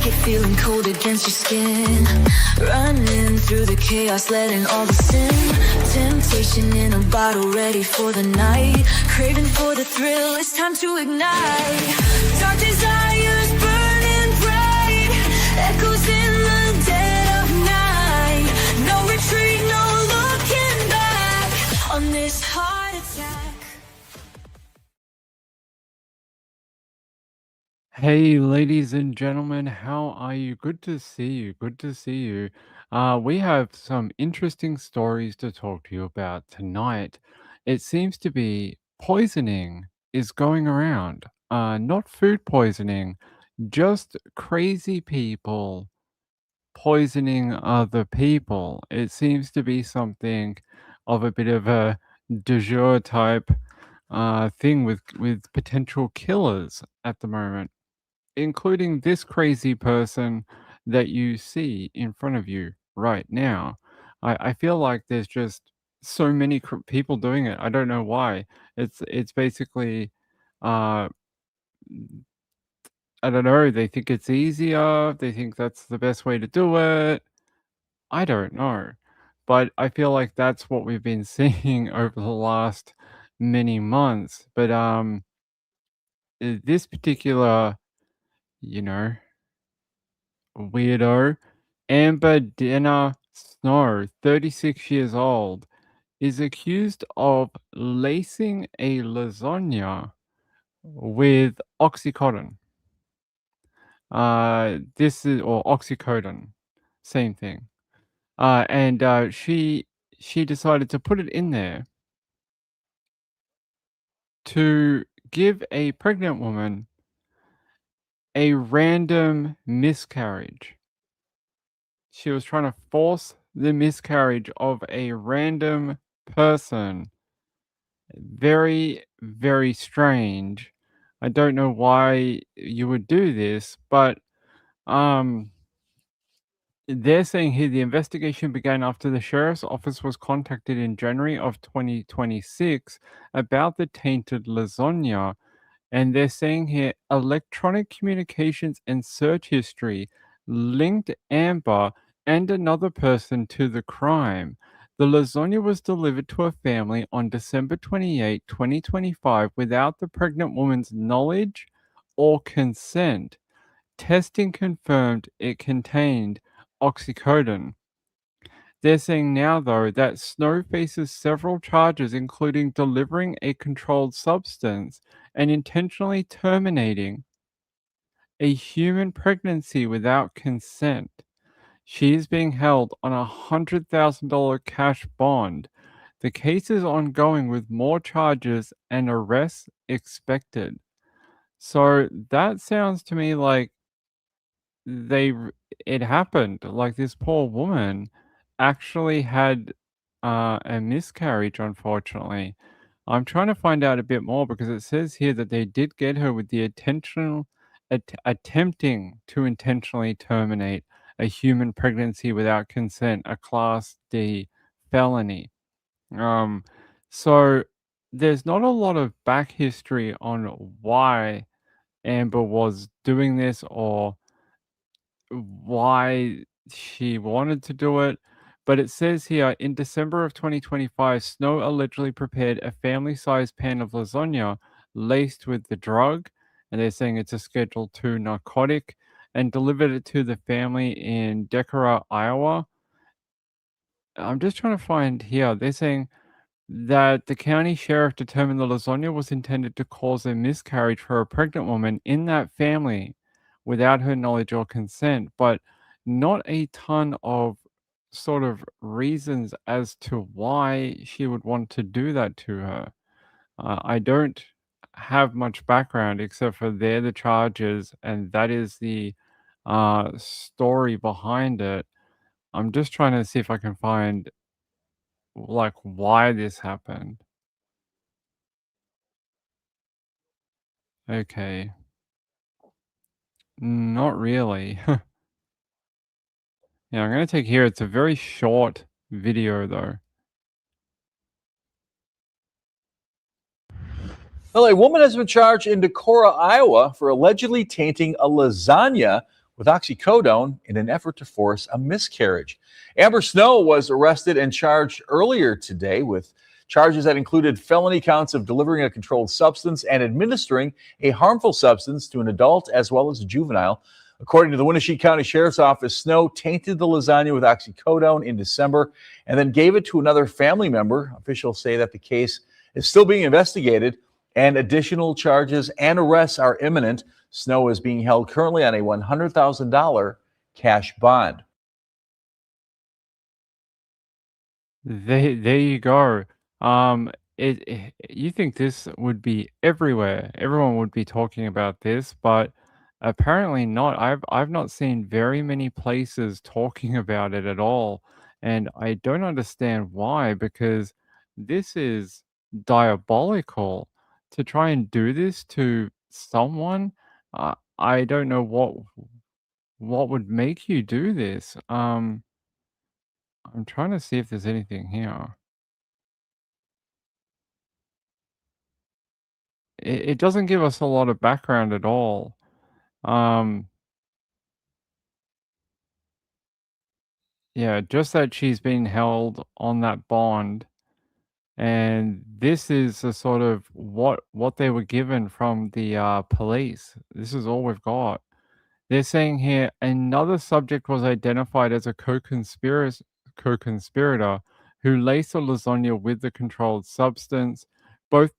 blanket feeling cold against your skin. Running through the chaos, letting all the sin. Temptation in a bottle, ready for the night. Craving for the thrill, it's time to ignite. Dark desires burning bright. Echoes in the dead of night. No retreat, no looking back on this heart attack. Hey, ladies and gentlemen, how are you? Good to see you. Good to see you. We have some interesting stories to talk to you about tonight. It seems to be poisoning is going around. Not food poisoning, just crazy people poisoning other people. It seems to be something of a bit of a du jour type thing with potential killers at the moment, including this crazy person that you see in front of you right now. I feel like there's just so many people doing it. I don't know why. It's basically, uh, I don't know. They think it's easier. They think that's the best way to do it. I don't know, but I feel like that's what we've been seeing over the last many months. But this particular, you know, weirdo, Amber Denner Snow, 36 years old, is accused of lacing a lasagna with oxycodone. This is or oxycodone, same thing. And she decided to put it in there to give a pregnant woman a random miscarriage. She was trying to force the miscarriage of a random person. Very, very strange. I don't know why you would do this, but um they're saying here the investigation began after the sheriff's office was contacted in January of 2026 about the tainted lasagna. And they're saying here electronic communications and search history linked Amber and another person to the crime. The lasagna was delivered to a family on December 28, 2025, without the pregnant woman's knowledge or consent. Testing confirmed it contained oxycodone. They're saying now, though, that Snow faces several charges, including delivering a controlled substance and intentionally terminating a human pregnancy without consent. She is being held on a $100,000 cash bond. The case is ongoing with more charges and arrests expected. So that sounds to me like they it happened. Like this poor woman actually had a miscarriage, unfortunately. I'm trying to find out a bit more because it says here that they did get her with the attempting to intentionally terminate a human pregnancy without consent, a class D felony. Um, so there's not a lot of back history on why Amber was doing this or why she wanted to do it. But it says here in December of 2025, Snow allegedly prepared a family sized pan of lasagna laced with the drug. And they're saying it's a Schedule 2 narcotic and delivered it to the family in Decorah, Iowa. I'm just trying to find here. They're saying that the county sheriff determined the lasagna was intended to cause a miscarriage for a pregnant woman in that family without her knowledge or consent, but not a ton of sort of reasons as to why she would want to do that to her. I don't have much background except for they're the charges, and that is the story behind it. I'm just trying to see if I can find like why this happened. Okay. Not really. Yeah, I'm gonna take here. It's a very short video though. Well, a woman has been charged in Decorah, Iowa for allegedly tainting a lasagna with oxycodone in an effort to force a miscarriage. Amber Snow was arrested and charged earlier today with charges that included felony counts of delivering a controlled substance and administering a harmful substance to an adult as well as a juvenile. According to the Winnebago County Sheriff's Office, Snow tainted the lasagna with oxycodone in December and then gave it to another family member. Officials say that the case is still being investigated and additional charges and arrests are imminent. Snow is being held currently on a $100,000 cash bond. There you go. You think this would be everywhere. Everyone would be talking about this, but apparently not. I've not seen very many places talking about it at all, and I don't understand why, because this is diabolical to try and do this to someone. I don't know what would make you do this. I'm trying to see if there's anything here. It doesn't give us a lot of background at all. Um, yeah, just that she's been held on that bond, and this is a sort of what they were given from the police. This is all we've got. They're saying here another subject was identified as a co-conspirator who laced the lasagna with the controlled substance. Both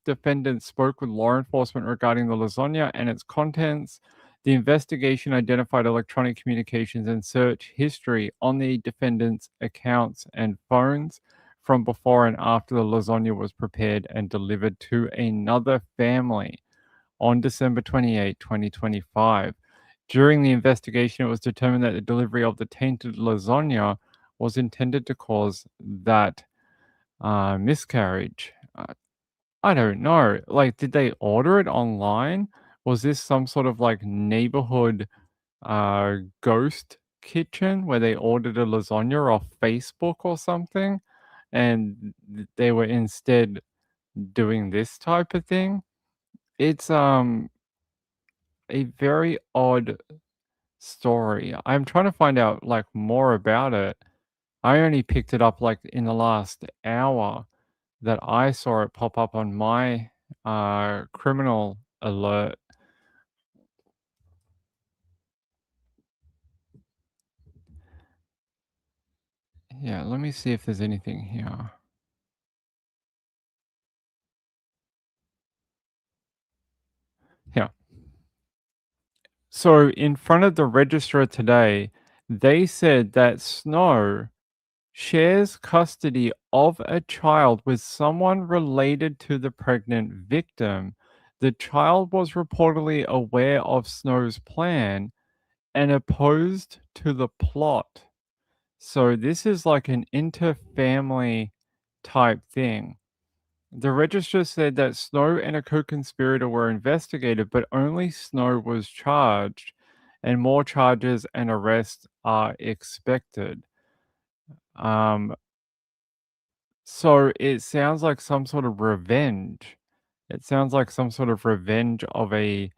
defendants spoke with law enforcement regarding the lasagna and its contents. The investigation identified electronic communications and search history on the defendants' accounts and phones from before and after the lasagna was prepared and delivered to another family on December 28, 2025. During the investigation, it was determined that the delivery of the tainted lasagna was intended to cause that miscarriage. I don't know. Like, did they order it online? Was this some sort of like neighborhood ghost kitchen where they ordered a lasagna off Facebook or something? And they were instead doing this type of thing? It's a very odd story. I'm trying to find out, like, more about it. I only picked it up, like, in the last hour that I saw it pop up on my, criminal alert. Yeah, let me see if there's anything here. Yeah. So, in front of the registrar today, they said that Snow shares custody of a child with someone related to the pregnant victim. The child was reportedly aware of Snow's plan and opposed to the plot. So this is like an inter-family type thing. The register said that Snow and a co-conspirator were investigated, but only Snow was charged, and more charges and arrests are expected. Um, So it sounds like some sort of revenge. It sounds like some sort of revenge of a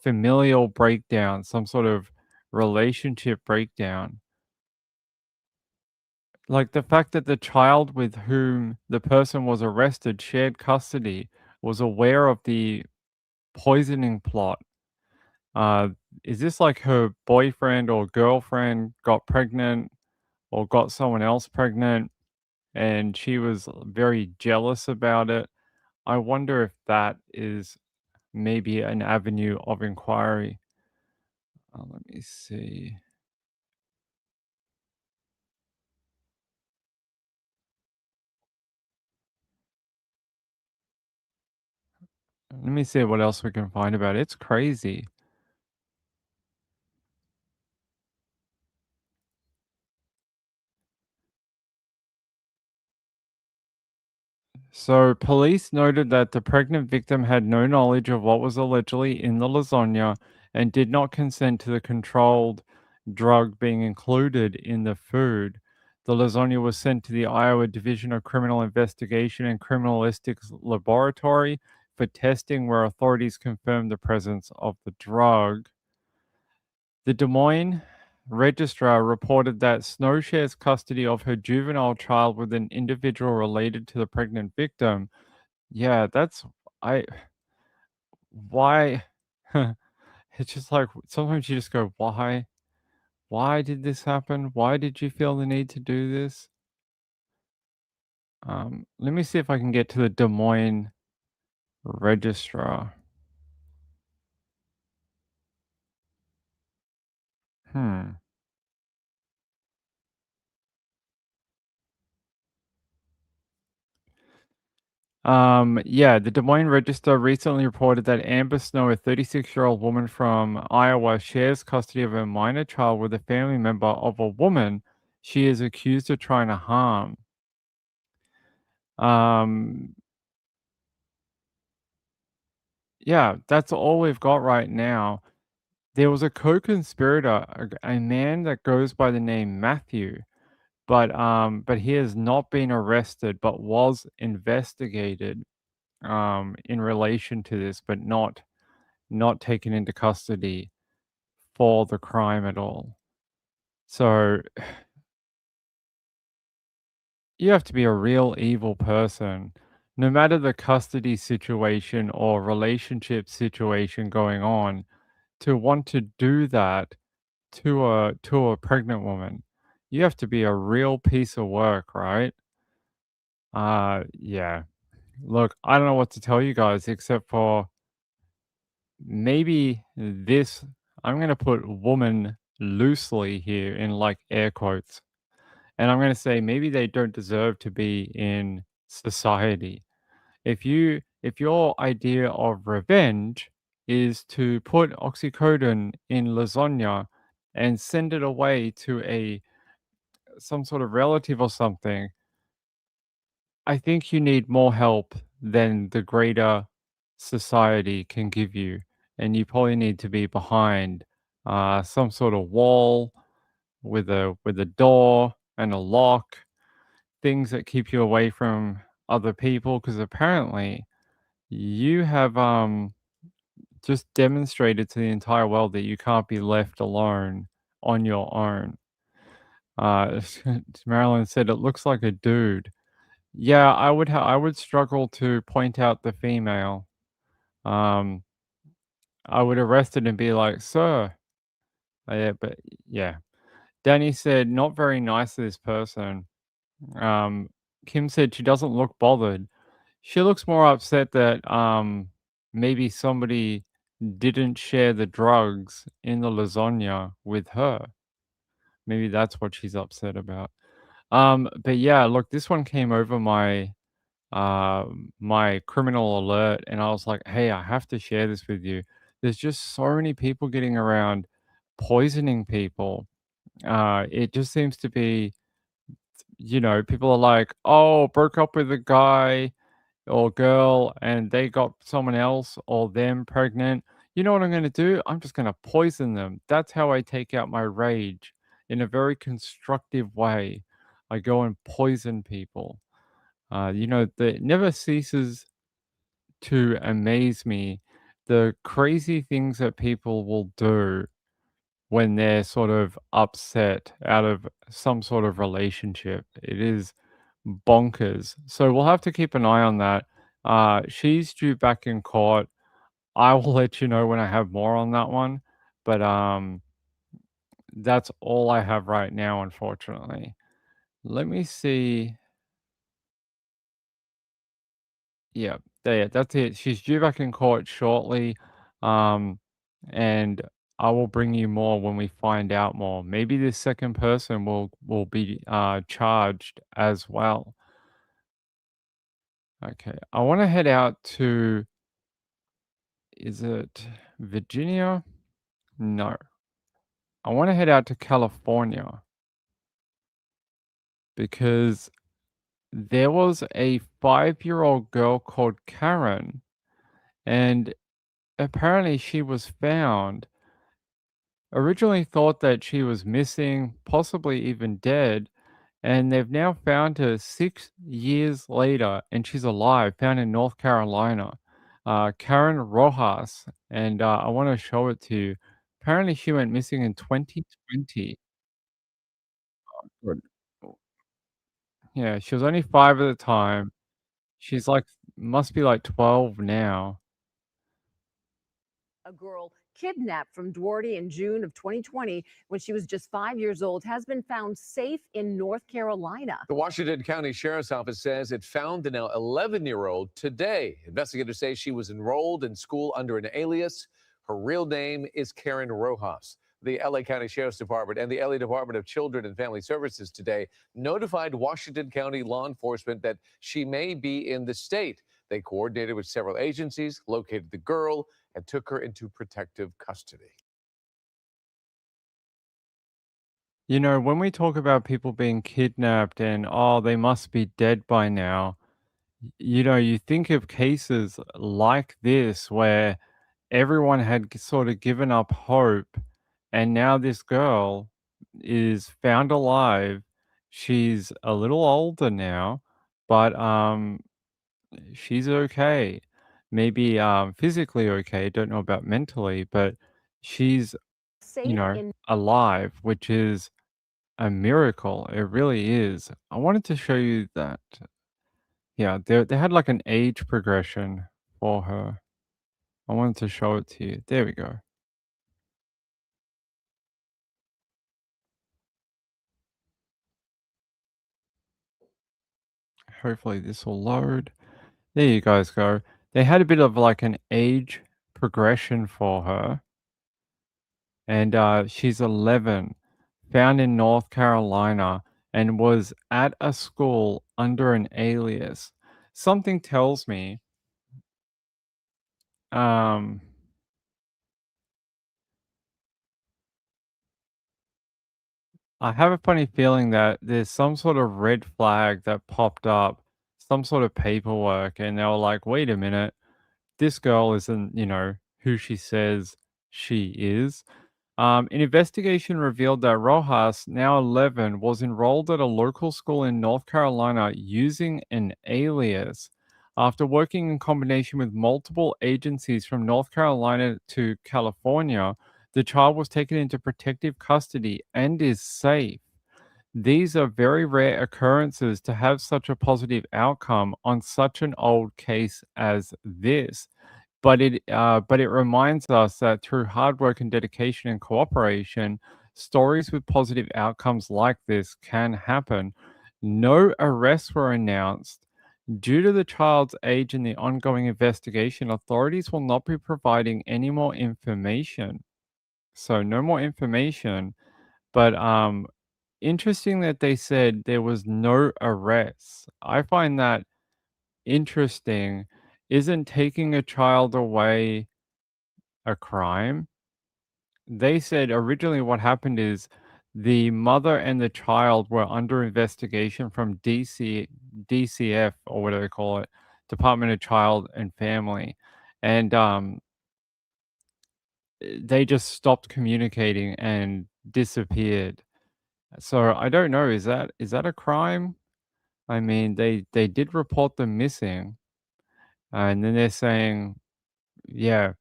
familial breakdown, some sort of relationship breakdown. Like the fact that the child with whom the person was arrested shared custody, was aware of the poisoning plot. Uh, is this like her boyfriend or girlfriend got pregnant or got someone else pregnant and she was very jealous about it? I wonder if that is maybe an avenue of inquiry. Let me see. Let me see what else we can find about it. It's crazy. So, police noted that the pregnant victim had no knowledge of what was allegedly in the lasagna and did not consent to the controlled drug being included in the food. The lasagna was sent to the Iowa Division of Criminal Investigation and Criminalistics Laboratory for testing, where authorities confirmed the presence of the drug. The Des Moines registrar reported that Snow shares custody of her juvenile child with an individual related to the pregnant victim. Yeah, that's I why it's just like sometimes you just go, "Why? Why did this happen? Why did you feel the need to do this?" Let me see if I can get to the Des Moines registrar. Hmm. Yeah, the Des Moines Register recently reported that Amber Snow, a 36-year-old woman from Iowa, shares custody of a minor child with a family member of a woman she is accused of trying to harm. Um, yeah, that's all we've got right now. There was a co-conspirator, a man that goes by the name Matthew, but he has not been arrested, but was investigated in relation to this, but not taken into custody for the crime at all. So you have to be a real evil person, no matter the custody situation or relationship situation going on, to want to do that to a pregnant woman. You have to be a real piece of work, right? Yeah. Look, I don't know what to tell you guys except for maybe this I'm gonna put woman loosely here in like air quotes. And I'm gonna say maybe they don't deserve to be in society. If your idea of revenge is to put oxycodone in lasagna and send it away to a some sort of relative or something, I think you need more help than the greater society can give you. And you probably need to be behind some sort of wall with a door and a lock, things that keep you away from other people. Because apparently you have just demonstrated to the entire world that you can't be left alone on your own. Uh, Marilyn said it looks like a dude. Yeah, I would struggle to point out the female. Um, I would arrest it and be like, "Sir." Yeah, but yeah. Danny said, "Not very nice of this person." Um, Kim said she doesn't look bothered. She looks more upset that maybe somebody didn't share the drugs in the lasagna with her. Maybe that's what she's upset about. But yeah, look, this one came over my criminal alert, and I was like, "Hey, I have to share this with you." There's just so many people getting around poisoning people. It just seems to be, people are like, "Oh, broke up with a guy or girl and they got someone else or them pregnant. You know what I'm gonna do? I'm just gonna poison them." That's how I take out my rage in a very constructive way. I go and poison people. It never ceases to amaze me the crazy things that people will do when they're sort of upset out of some sort of relationship. It is bonkers. So we'll have to keep an eye on that. She's due back in court. I will let you know when I have more on that one. But that's all I have right now, unfortunately. Let me see. Yeah, that's it. She's due back in court shortly. Um, and I will bring you more when we find out more. Maybe this second person will be charged as well. Okay, I want to head out to, is it Virginia? No. I want to head out to California because there was a 5-year-old girl called Karen, and apparently she was found. Originally thought that she was missing, possibly even dead, and they've now found her 6 years later, and she's alive, found in North Carolina. Karen Rojas, and I want to show it to you. apparently she went missing in 2020. Good. Yeah, she was only 5 at the time. She's like must be like 12 now. A girl kidnapped from Duarte in June of 2020 when she was just 5 years old has been found safe in North Carolina. The Washington County Sheriff's Office says it found the now 11-year-old today. Investigators say she was enrolled in school under an alias. Her real name is Karen Rojas. The LA County Sheriff's Department and the LA Department of Children and Family Services today notified Washington County law enforcement that she may be in the state. They coordinated with several agencies, located the girl, and took her into protective custody. You know, when we talk about people being kidnapped and, "Oh, they must be dead by now," you know, you think of cases like this where everyone had sort of given up hope, and now this girl is found alive. She's a little older now, but, she's okay. Maybe, physically okay, don't know about mentally, but she's, you Safe know, in alive, which is a miracle. It really is. I wanted to show you that. Yeah, they had like an age progression for her. I wanted to show it to you. There we go. Hopefully this will load. There you guys go. They had a bit of like an age progression for her. And she's 11, found in North Carolina, and was at a school under an alias. Something tells me um I have a funny feeling that there's some sort of red flag that popped up, some sort of paperwork, and they were like, wait a minute, this girl isn't, you know, who she says she is. An investigation revealed that Rojas, now 11, was enrolled at a local school in North Carolina using an alias. After working in combination with multiple agencies from North Carolina to California, the child was taken into protective custody and is safe. These are very rare occurrences to have such a positive outcome on such an old case as this. But it reminds us that through hard work and dedication and cooperation, stories with positive outcomes like this can happen. No arrests were announced. Due to the child's age and the ongoing investigation, authorities will not be providing any more information. So no more information. But interesting that they said there was no arrests. I find that interesting. Isn't taking a child away a crime? They said originally what happened is the mother and the child were under investigation from DCF or whatever they call it, Department of Child and Family, and they just stopped communicating and disappeared. So I don't know. Is that a crime? I mean, they did report them missing, and then they're saying, yeah,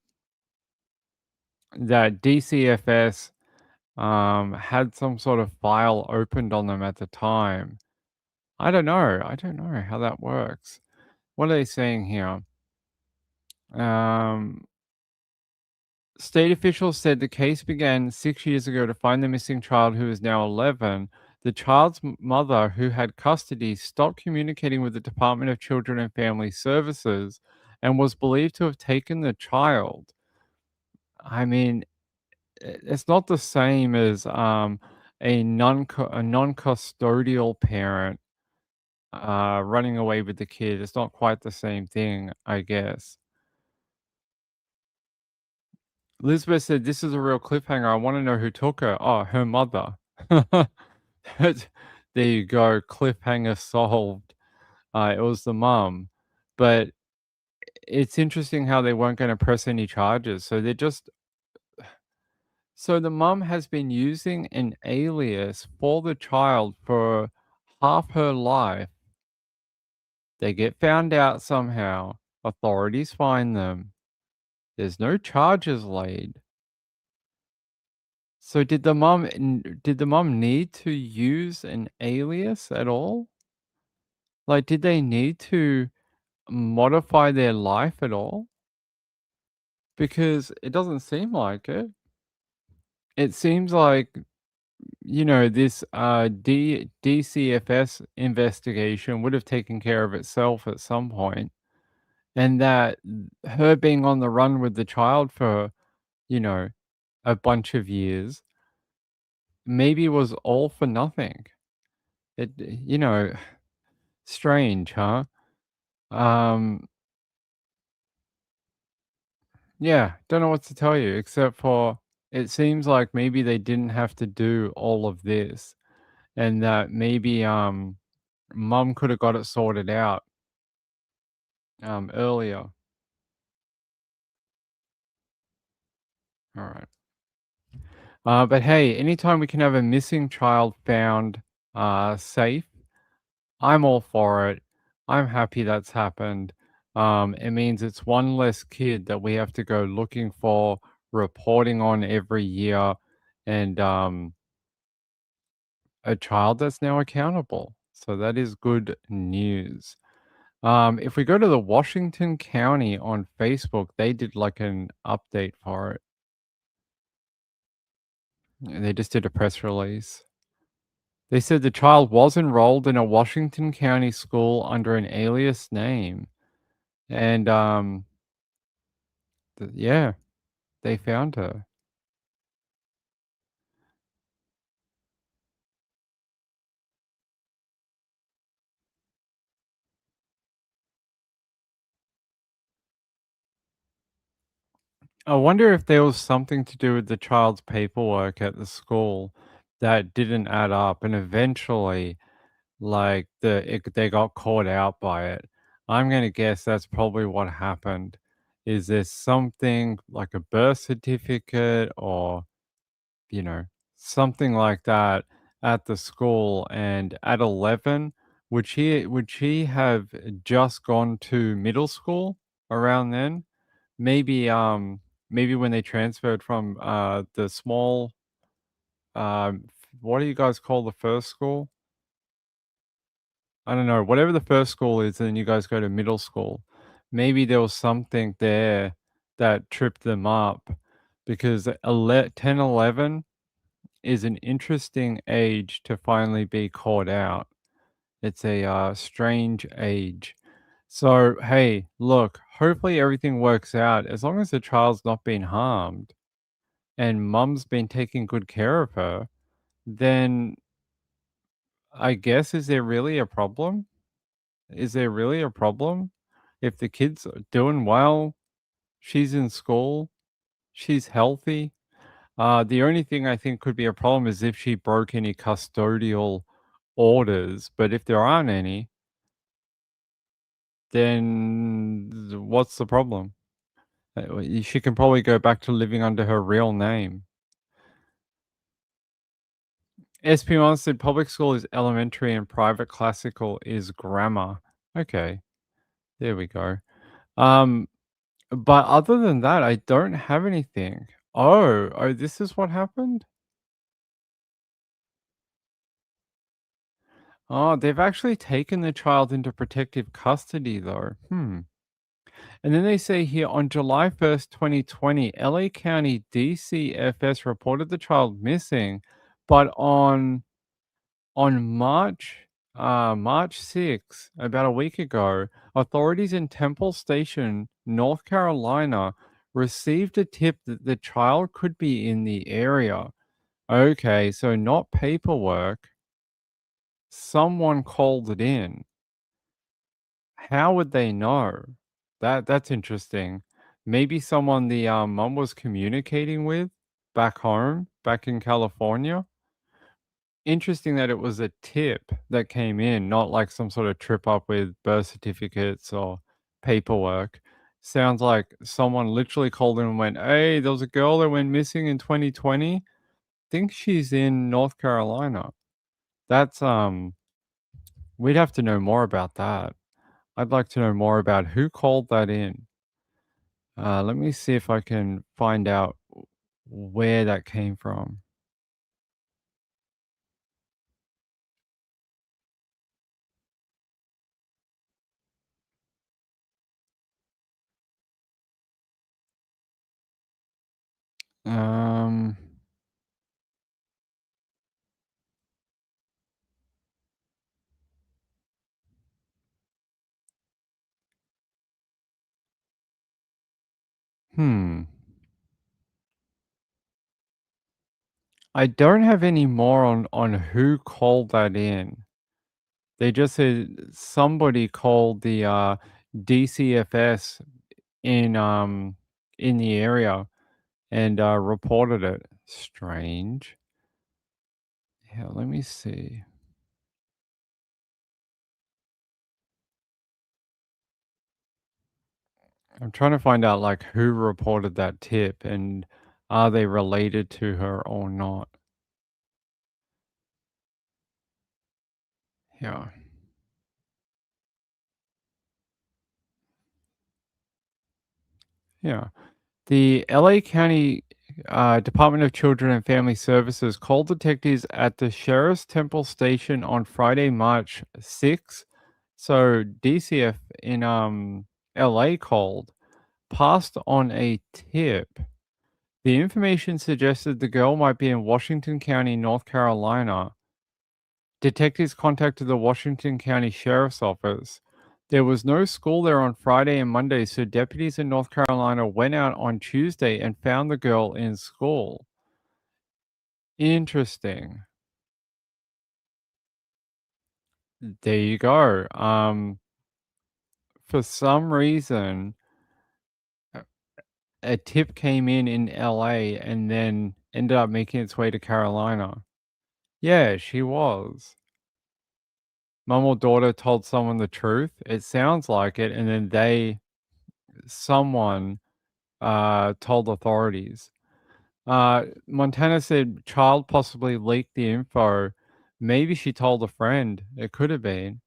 that DCFS had some sort of file opened on them at the time. I don't know. I don't know how that works. What are they saying here? Um, State officials said the case began 6 years ago to find the missing child who is now 11. The child's mother, who had custody, stopped communicating with the Department of Children and Family Services and was believed to have taken the child. I mean, it's not the same as a non-custodial parent running away with the kid. It's not quite the same thing, I guess. Elizabeth said, "This is a real cliffhanger. I want to know who took her." Oh, her mother. There you go. Cliffhanger solved. It was the mum. But it's interesting how they weren't going to press any charges. So the mum has been using an alias for the child for half her life. They get found out somehow. Authorities find them. There's no charges laid. So did the mom need to use an alias at all? Like, did they need to modify their life at all? Because it doesn't seem like it. It seems like, this DCFS investigation would have taken care of itself at some point, and that her being on the run with the child for, you know, a bunch of years maybe was all for nothing. Strange, huh? Um, yeah, don't know what to tell you except for it seems like maybe they didn't have to do all of this and that maybe mom could have got it sorted out earlier. All right. But hey, anytime we can have a missing child found safe, I'm all for it. I'm happy that's happened. It means it's one less kid that we have to go looking for, reporting on every year, and a child that's now accountable. So that is good news. If we go to the Washington County on Facebook, they did like an update for it. They just did a press release. They said the child was enrolled in a Washington County school under an alias name. And yeah, they found her. I wonder if there was something to do with the child's paperwork at the school that didn't add up, and eventually, like they got caught out by it. I'm gonna guess that's probably what happened. Is there something like a birth certificate or you know something like that at the school? And at 11, would she have just gone to middle school around then? Maybe, maybe when they transferred from, the small, what do you guys call the first school? I don't know, whatever the first school is, then you guys go to middle school. Maybe there was something there that tripped them up because 10, 11 is an interesting age to finally be caught out. It's a, strange age. So, hey, look, hopefully everything works out as long as the child's not been harmed. And mom's been taking good care of her, then I guess is there really a problem? Is there really a problem? If the kid's doing well, she's in school, she's healthy. The only thing I think could be a problem is if she broke any custodial orders, but if there aren't any, then what's the problem? She can probably go back to living under her real name. SP1 said public school is elementary and private classical is grammar. Okay, there we go. Um, but other than that, I don't have anything. Oh, this is what happened? Oh, they've actually taken the child into protective custody though. And then they say here on July 1st, 2020, LA County DCFS reported the child missing, but on March 6th, about a week ago, authorities in Temple Station, North Carolina, received a tip that the child could be in the area. Okay, so not paperwork. Someone called it in. How would they know? That's interesting. Maybe someone the mom was communicating with back home, back in California. Interesting that it was a tip that came in, not like some sort of trip up with birth certificates or paperwork. Sounds like someone literally called in and went, "Hey, there was a girl that went missing in 2020. Think she's in North Carolina." That's we'd have to know more about that. I'd like to know more about who called that in. Let me see if I can find out where that came from. Um, hmm. I don't have any more on who called that in. They just said somebody called the DCFS in the area and reported it. Strange. Yeah, let me see. I'm trying to find out like who reported that tip and are they related to her or not. Yeah. Yeah. The LA County Department of Children and Family Services called detectives at the Sheriff's Temple Station on Friday, March 6th. So DCF in LA called, passed on a tip. The information suggested the girl might be in Washington County, North Carolina. Detectives contacted the Washington County Sheriff's Office. There was no school there on Friday and Monday, so deputies in North Carolina went out on Tuesday and found the girl in school. Interesting. There you go. For some reason, a a tip came in LA and then ended up making its way to Carolina. Yeah, she was. Mom or daughter told someone the truth. It sounds like it, and then someone told authorities. Montana said child possibly leaked the info. Maybe she told a friend. It could have been.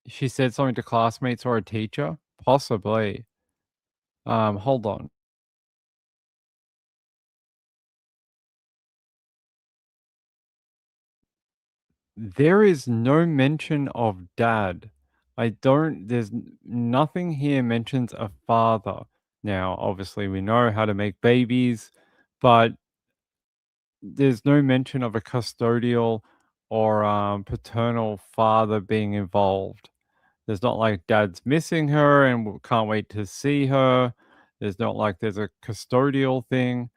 She said something to classmates or a teacher. Possibly. Hold on. There is no mention of dad. There's nothing here mentions a father. Now, obviously, we know how to make babies, but there's no mention of a custodial or paternal father being involved. There's not like dad's missing her and can't wait to see her. There's not like there's a custodial thing.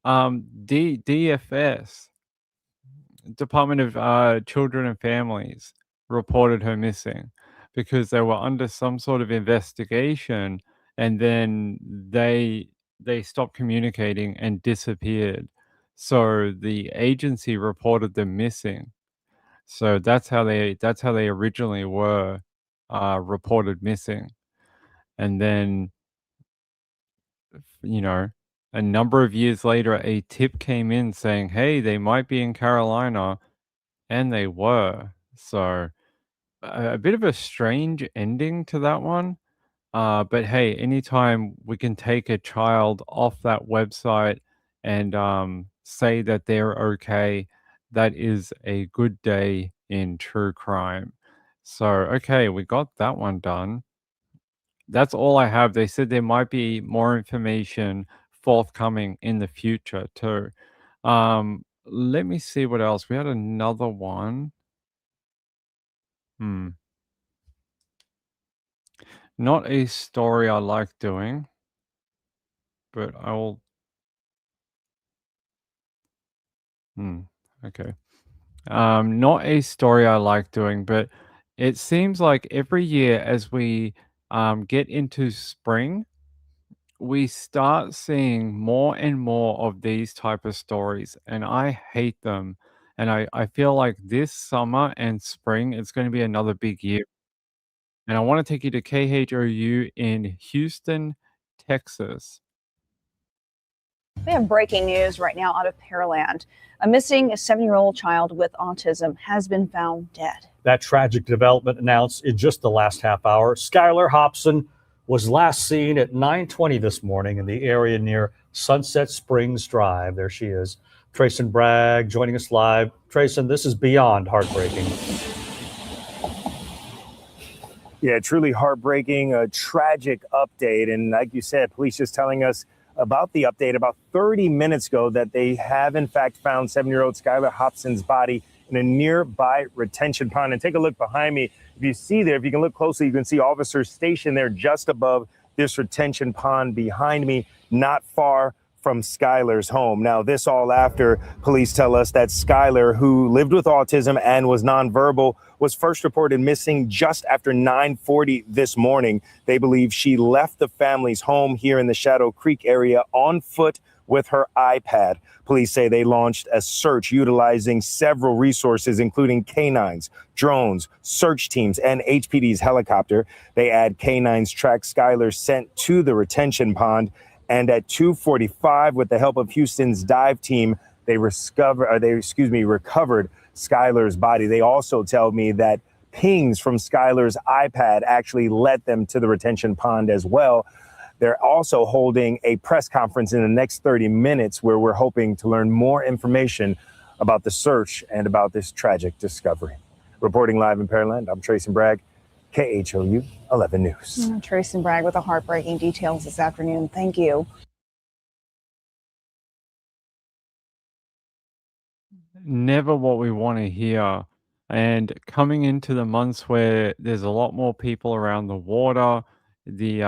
DFS, Department of Children and Families, reported her missing because they were under some sort of investigation, and then they stopped communicating and disappeared. So the agency reported them missing. So that's how they originally were reported missing. And then, you know, a number of years later, a tip came in saying, "Hey, they might be in Carolina," and they were. So a bit of a strange ending to that one. But hey, anytime we can take a child off that website and say that they're okay, that is a good day in true crime. So, okay, we got that one done. That's all I have. They said there might be more information forthcoming in the future too. Let me see what else. We had another one. Hmm. Not a story I like doing, but I will. Okay. Not a story I like doing, but it seems like every year as we get into spring, we start seeing more and more of these type of stories, and I hate them. And I feel like this summer and spring, it's going to be another big year. And I want to take you to KHOU in Houston, Texas. We have breaking news right now out of Pearland. A missing 7-year-old child with autism has been found dead. That tragic development announced in just the last half hour. Skylar Hobson was last seen at 9:20 this morning in the area near Sunset Springs Drive. There she is. Trayson Bragg joining us live. Trayson, this is beyond heartbreaking. Yeah, truly heartbreaking, a tragic update. And like you said, police just telling us about the update about 30 minutes ago that they have, in fact, found 7-year-old Skylar Hobson's body in a nearby retention pond. And take a look behind me. If you see there, if you can look closely, you can see officers stationed there just above this retention pond behind me, not far from Skylar's home. Now, this all after police tell us that Skylar, who lived with autism and was nonverbal, was first reported missing just after 9:40 this morning. They believe she left the family's home here in the Shadow Creek area on foot with her iPad. Police say they launched a search utilizing several resources, including canines, drones, search teams, and HPD's helicopter. They add canines track Skylar sent to the retention pond. And at 2:45, with the help of Houston's dive team, they recovered Skylar's body. They also tell me that pings from Skylar's iPad actually led them to the retention pond as well. They're also holding a press conference in the next 30 minutes where we're hoping to learn more information about the search and about this tragic discovery. Reporting live in Pearland, I'm Tracy Bragg, KHOU 11 News. Tracy and Bragg with the heartbreaking details this afternoon. Thank you. Never what we want to hear. And coming into the months where there's a lot more people around the water, the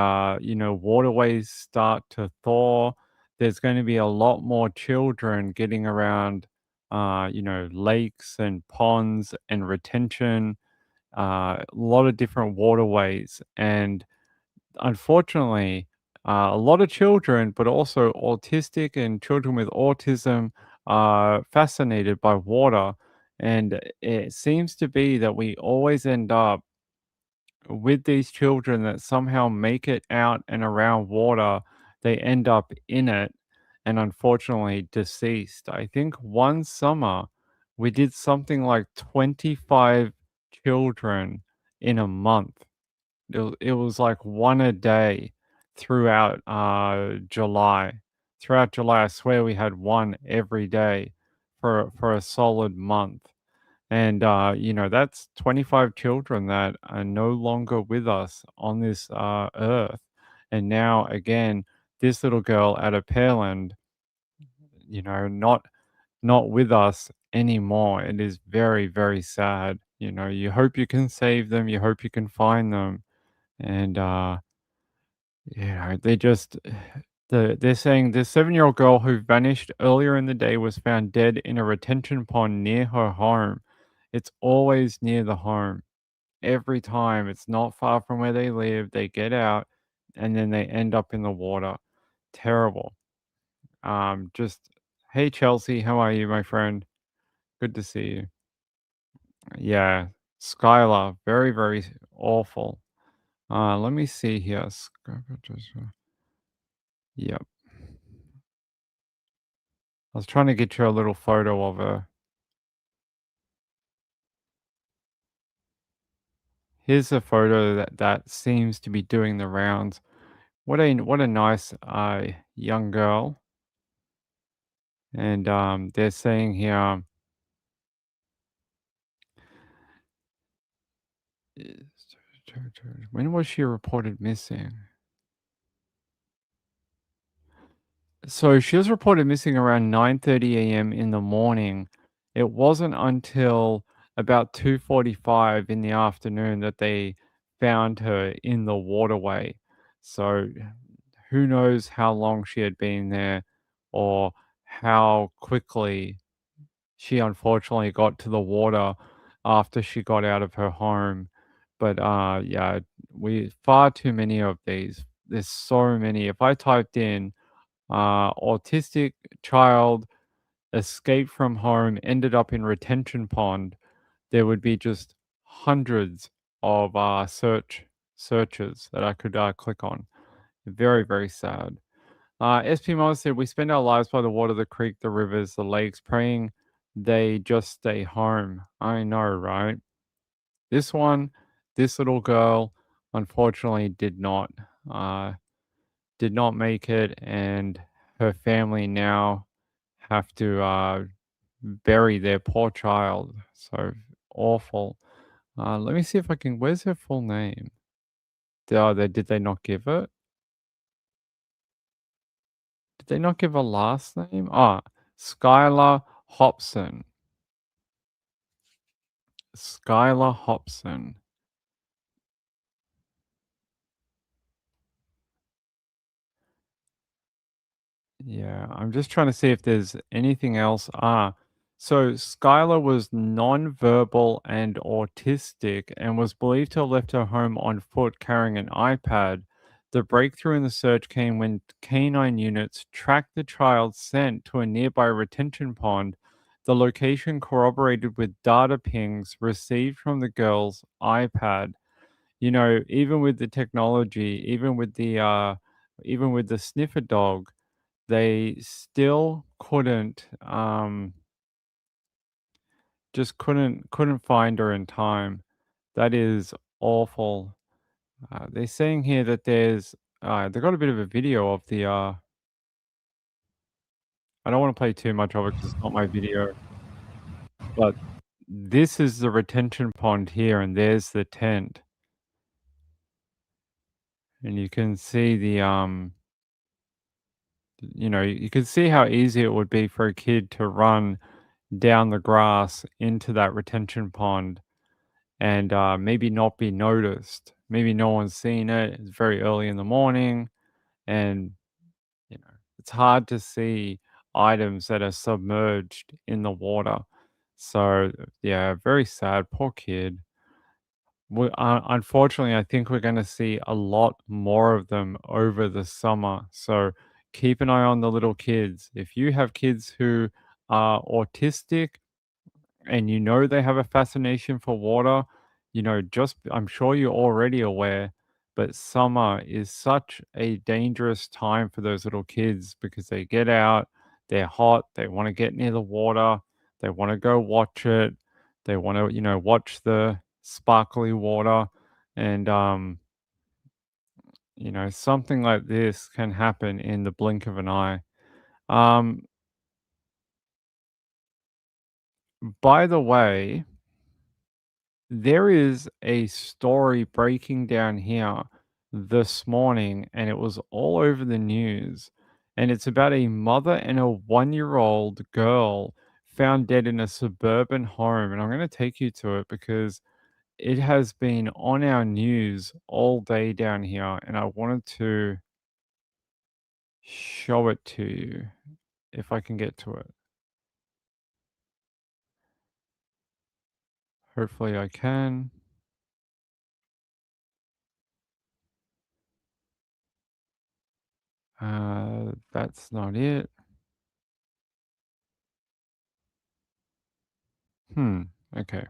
waterways start to thaw. There's going to be a lot more children getting around, lakes and ponds and retention, a lot of different waterways. And unfortunately, a lot of children, but also autistic and children with autism, are fascinated by water. And it seems to be that we always end up with these children that somehow make it out and around water. They end up in it and unfortunately deceased. I think one summer we did something like 25 children in a month. It was like one a day throughout July. Throughout July, I swear we had one every day for a solid month. And that's 25 children that are no longer with us on this earth. And now again, this little girl out of Pearland, not with us anymore. It is very, very sad. You hope you can save them, you hope you can find them. And they just they're saying the 7-year-old girl who vanished earlier in the day was found dead in a retention pond near her home. It's always near the home. Every time. It's not far from where they live. They get out and then they end up in the water. Terrible. Just hey Chelsea, how are you, my friend? Good to see you. Yeah, Skylar, very, very awful. Let me see here. Yep. I was trying to get you a little photo of her. Here's a photo that seems to be doing the rounds. What a nice young girl. And they're saying here when was she reported missing? So she was reported missing around 9:30 a.m. in the morning. It wasn't until about 2:45 in the afternoon that they found her in the waterway. So who knows how long she had been there or how quickly she unfortunately got to the water after she got out of her home. But yeah, we far too many of these. There's so many. If I typed in autistic child escaped from home, ended up in retention pond, there would be just hundreds of searches that I could click on. Very, very sad. SP Mama said, we spend our lives by the water, the creek, the rivers, the lakes, praying they just stay home. I know, right? This little girl, unfortunately, did not make it, and her family now have to bury their poor child. So awful. Let me see if I can. Where's her full name? Did they not give it? Did they not give a last name? Ah, Skylar Hobson. Skylar Hobson. Yeah, I'm just trying to see if there's anything else. So Skylar was non-verbal and autistic and was believed to have left her home on foot carrying an iPad. The breakthrough in the search came when canine units tracked the child sent to a nearby retention pond. The location corroborated with data pings received from the girl's iPad. You know, even with the technology, even with the sniffer dog, they still couldn't, just couldn't find her in time. That is awful. They're saying here that they got a bit of a video of I don't wanna play too much of it 'cause it's not my video, but this is the retention pond here, and there's the tent. And you can see you can see how easy it would be for a kid to run down the grass into that retention pond and maybe not be noticed. Maybe no one's seen it. It's very early in the morning, and it's hard to see items that are submerged in the water. So yeah, very sad. Poor kid. Unfortunately, I think we're going to see a lot more of them over the summer. So keep an eye on the little kids. If you have kids who are autistic and you know they have a fascination for water, just I'm sure you're already aware, but summer is such a dangerous time for those little kids because they get out, they're hot, they want to get near the water, they want to go watch it, they want to, watch the sparkly water, and something like this can happen in the blink of an eye. Um, by the way, there is a story breaking down here this morning, and it was all over the news. And it's about a mother and a 1-year-old girl found dead in a suburban home. And I'm going to take you to it because it has been on our news all day down here. And I wanted to show it to you if I can get to it. Hopefully, I can. That's not it. Okay.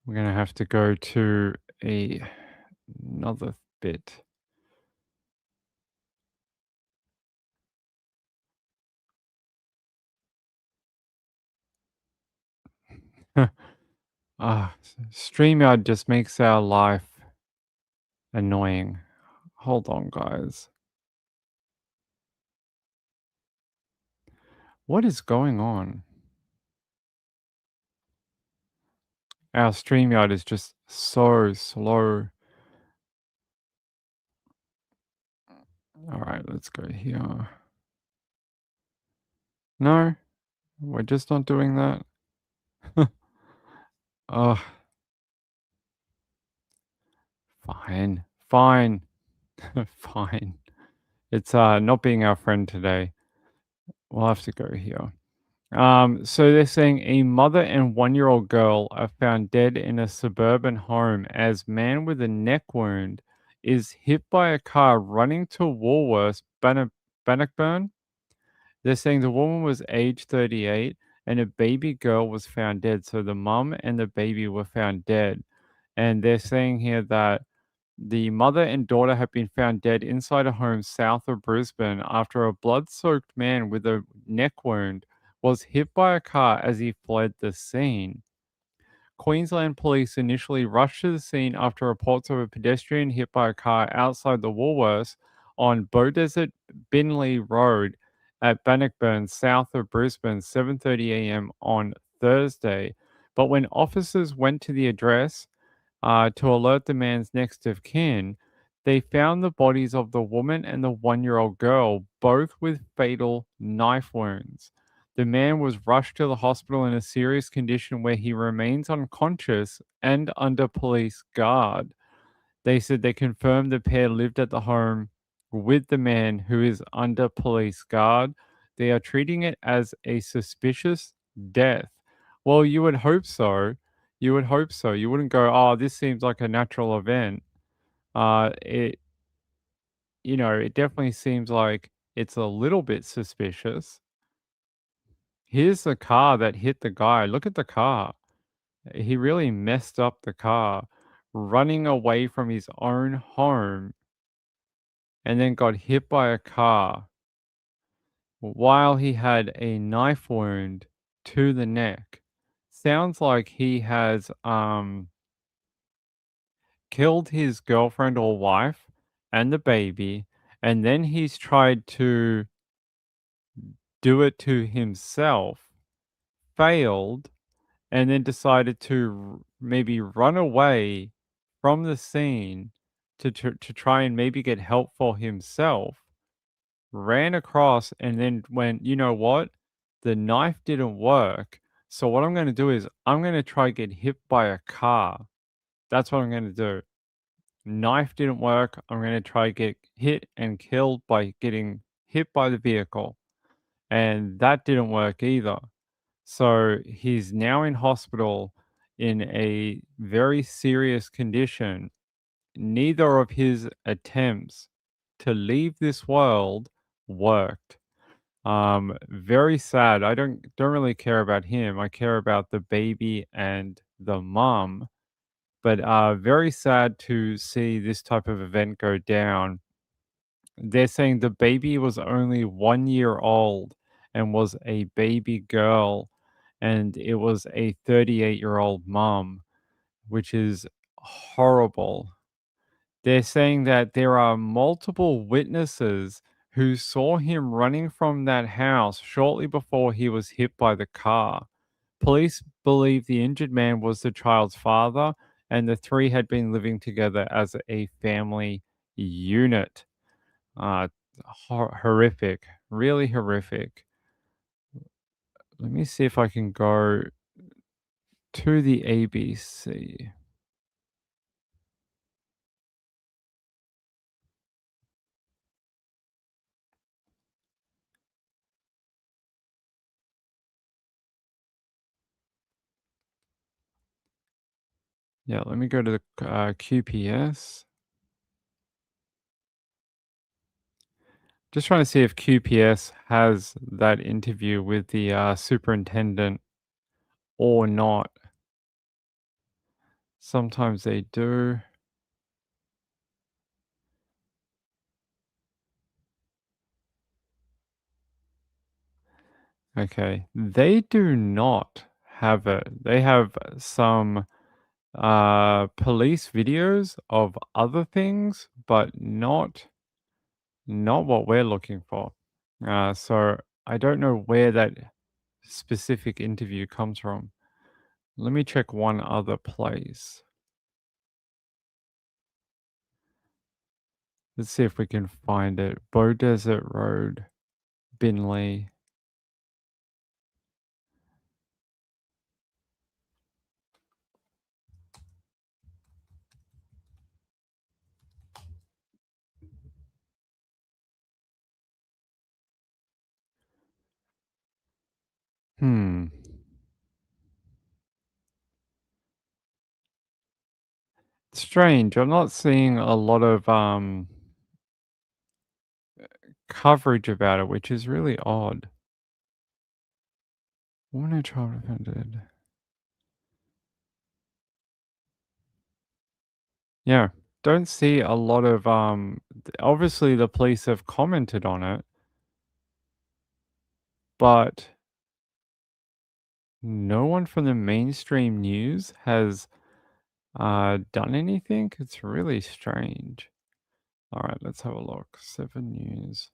We're gonna have to go to another bit. StreamYard just makes our life annoying. Hold on, guys. What is going on? Our StreamYard is just so slow. All right, let's go here. No, we're just not doing that. Oh, fine, fine, fine. It's not being our friend today. We'll have to go here. So they're saying a mother and 1-year-old girl are found dead in a suburban home as man with a neck wound is hit by a car running to Woolworths, Bannockburn. They're saying the woman was age 38 and a baby girl was found dead. So the mum and the baby were found dead. And they're saying here that the mother and daughter have been found dead inside a home south of Brisbane after a blood-soaked man with a neck wound was hit by a car as he fled the scene. Queensland police initially rushed to the scene after reports of a pedestrian hit by a car outside the Woolworths on Beaudesert Binley Road at Bannockburn, south of Brisbane, 7:30 a.m. on Thursday. But when officers went to the address, to alert the man's next of kin, They found the bodies of the woman and the 1-year-old girl, both with fatal knife wounds. The man was rushed to the hospital in a serious condition where he remains unconscious and under police guard. They said they confirmed the pair lived at the home with the man who is under police guard. They are treating it as a suspicious death. Well, you would hope so. You would hope so. You wouldn't go, oh, this seems like a natural event. It, it definitely seems like it's a little bit suspicious. Here's the car that hit the guy. Look at the car. He really messed up the car, running away from his own home and then got hit by a car while he had a knife wound to the neck. Sounds like he has killed his girlfriend or wife and the baby, and then he's tried to do it to himself, failed, and then decided to maybe run away from the scene to try and maybe get help for himself, ran across and then went, you know what? The knife didn't work. So what I'm going to do is I'm going to try get hit by a car. That's what I'm going to do. Knife didn't work. I'm going to try get hit and killed by getting hit by the vehicle. And that didn't work either. So he's now in hospital in a very serious condition. Neither of his attempts to leave this world worked. Very sad. I don't really care about him. I care about the baby and the mom. But very sad to see this type of event go down. They're saying the baby was only 1 year old and was a baby girl, and it was a 38-year-old mom, which is horrible. They're saying that there are multiple witnesses who saw him running from that house shortly before he was hit by the car. Police believe the injured man was the child's father, and the three had been living together as a family unit. Uh, Horrific, really horrific. Let me see if I can go to the ABC. Yeah, let me go to the QPS. Just trying to see if QPS has that interview with the superintendent or not. Sometimes they do. Okay, they do not have it. They have some police videos of other things, but not what we're looking for. So I don't know where that specific interview comes from. Let me check one other place. Let's see if we can find it. Bow Desert Road, Binley. Hmm. Strange. I'm not seeing a lot of coverage about it, which is really odd. Woman and child offended. Yeah, don't see a lot of obviously the police have commented on it, but no one from the mainstream news has done anything. It's really strange. All right, let's have a look. 7 News.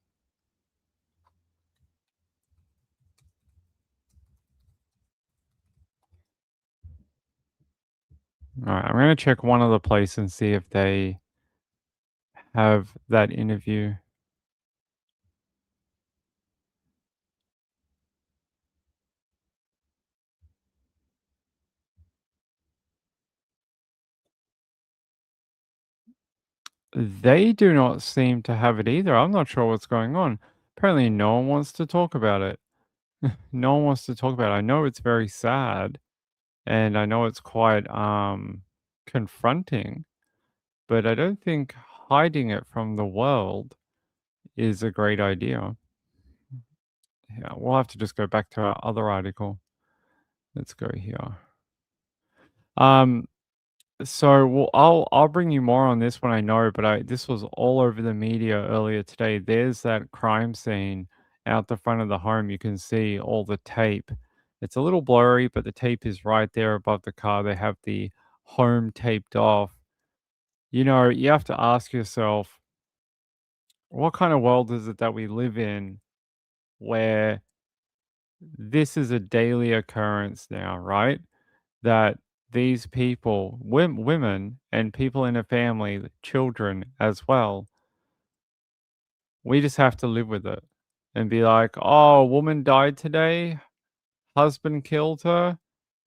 All right, I'm going to check one other place and see if they have that interview. They do not seem to have it either. I'm not sure what's going on. Apparently, no one wants to talk about it. No one wants to talk about it. I know it's very sad, and I know it's quite confronting, but I don't think hiding it from the world is a great idea. Yeah, we'll have to just go back to our other article. Let's go here. Um, so I'll bring you more on this when I know, but this was all over the media earlier today. There's that crime scene out the front of the home. You can see all the tape. It's a little blurry, but the tape is right there above the car. They have the home taped off. You know, you have to ask yourself, what kind of world is it that we live in where this is a daily occurrence now, right? That these people, women and people in a family, children as well, we just have to live with it and be like, oh, a woman died today, husband killed her.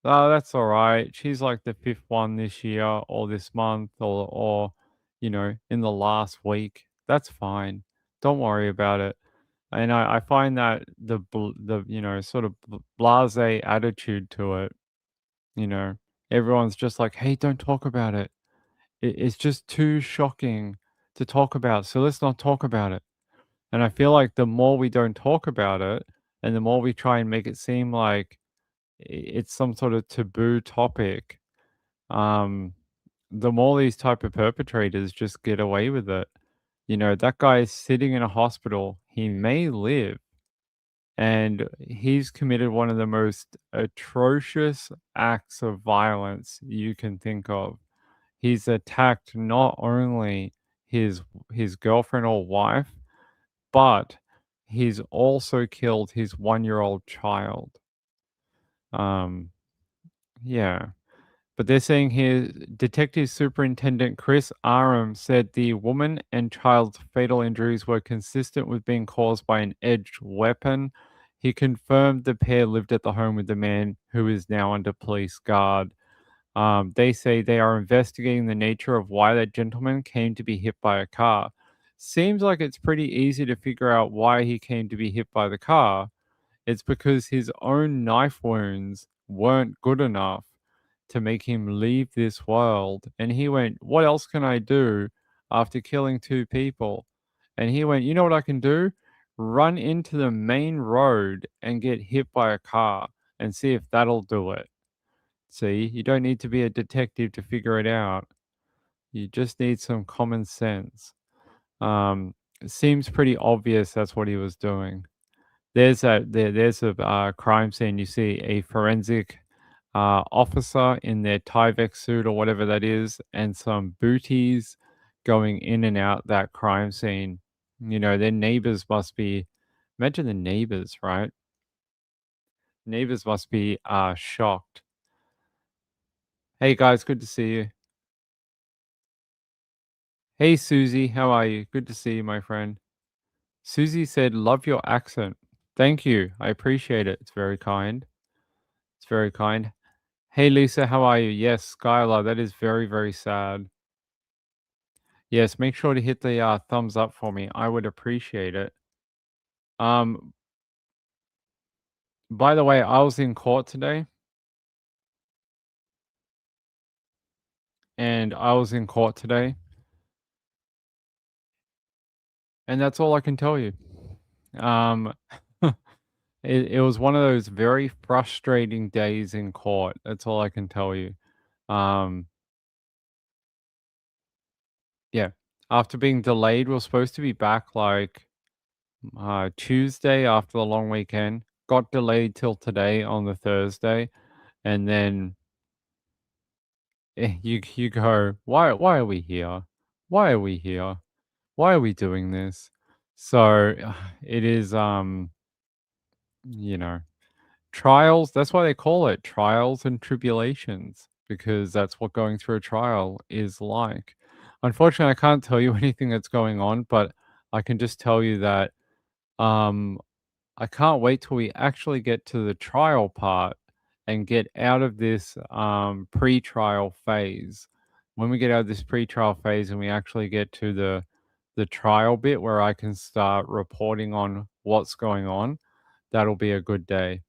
Oh, that's all right. She's like the fifth one this year or this month or in the last week. That's fine. Don't worry about it. And I find that the sort of blasé attitude to it, you know, everyone's just like, hey, don't talk about it. It's just too shocking to talk about. So let's not talk about it. And I feel like the more we don't talk about it and the more we try and make it seem like it's some sort of taboo topic, um, the more these type of perpetrators just get away with it. You know, that guy is sitting in a hospital. He may live, and he's committed one of the most atrocious acts of violence you can think of. He's attacked not only his girlfriend or wife, but he's also killed his 1-year-old child. Yeah. But they're saying here, Detective Superintendent Chris Aram said the woman and child's fatal injuries were consistent with being caused by an edged weapon. He confirmed the pair lived at the home with the man who is now under police guard. They say they are investigating the nature of why that gentleman came to be hit by a car. Seems like it's pretty easy to figure out why he came to be hit by the car. It's because his own knife wounds weren't good enough to make him leave this world. And he went, what else can I do after killing 2 people? And he went, you know what I can do? Run into the main road and get hit by a car and see if that'll do it. See, you don't need to be a detective to figure it out. You just need some common sense. It seems pretty obvious that's what he was doing. There's a crime scene. You see a forensic officer in their Tyvek suit or whatever that is, and some booties going in and out that crime scene. You know, their neighbors must be. Imagine the neighbors, right? Neighbors must be shocked. Hey guys, good to see you. Hey Susie, how are you? Good to see you, my friend. Susie said, love your accent. Thank you. I appreciate it. It's very kind. It's very kind. Hey Lisa, how are you? Yes, Skylar, that is very, very sad. Yes, make sure to hit the thumbs up for me. I would appreciate it. Um, by the way, I was in court today. And that's all I can tell you. Um, it was one of those very frustrating days in court. That's all I can tell you. Um, yeah. After being delayed, we are supposed to be back like Tuesday after the long weekend. Got delayed till today on the Thursday, and then you go, why are we here? Why are we here? Why are we doing this? So it is you know, trials. That's why they call it trials and tribulations, because that's what going through a trial is like. unfortunately, I can't tell you anything that's going on, but I can just tell you that um, I can't wait till we actually get to the trial part and get out of this pre-trial phase. When we get out of this pre-trial phase and we actually get to the trial bit where I can start reporting on what's going on, that'll be a good day.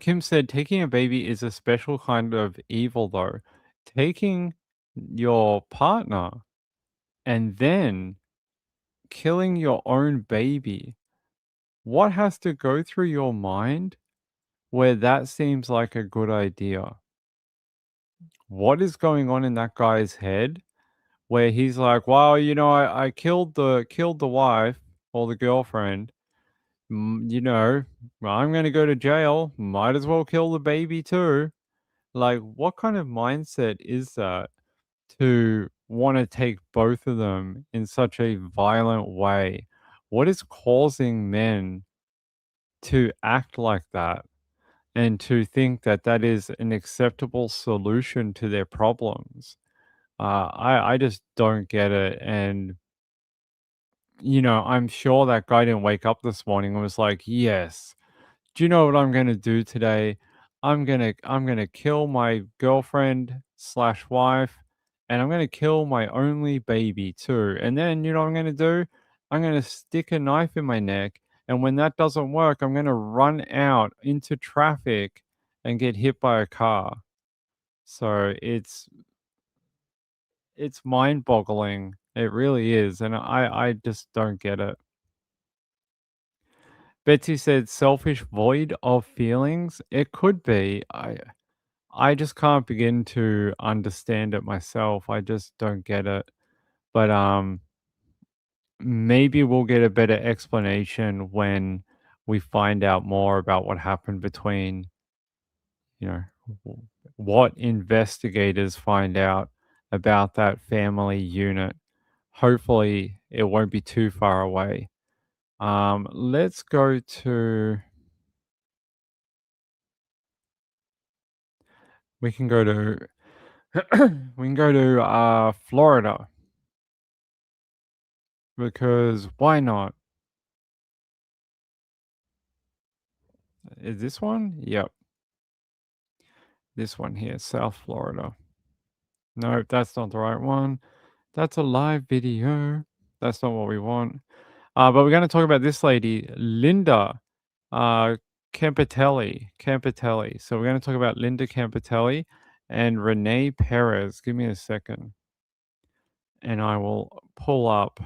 Kim said, taking a baby is a special kind of evil, though. Taking your partner and then killing your own baby, what has to go through your mind where that seems like a good idea? What is going on in that guy's head where he's like, well, I killed the wife or the girlfriend. I'm going to go to jail. Might as well kill the baby too. Like, what kind of mindset is that to want to take both of them in such a violent way? What is causing men to act like that and to think that that is an acceptable solution to their problems? I just don't get it. And, I'm sure that guy didn't wake up this morning and was like, yes, do you know what I'm gonna do today? I'm gonna kill my girlfriend slash wife, and I'm gonna kill my only baby too. And then you know what I'm gonna do? I'm gonna stick a knife in my neck, and when that doesn't work, I'm gonna run out into traffic and get hit by a car. So it's mind-boggling. It really is, and I just don't get it. Betsy said, "Selfish, void of feelings." It could be. I just can't begin to understand it myself. I just don't get it. But maybe we'll get a better explanation when we find out more about what happened between, you know, what investigators find out about that family unit. Hopefully, it won't be too far away. Let's go to. We can go to. We can go to Florida because why not? Is this one? Yep. This one here, South Florida. No, that's not the right one. That's a live video. That's not what we want. But we're going to talk about this lady, Linda Campitelli. So we're going to talk about Linda Campitelli and Renee Perez. Give me a second. And I will pull up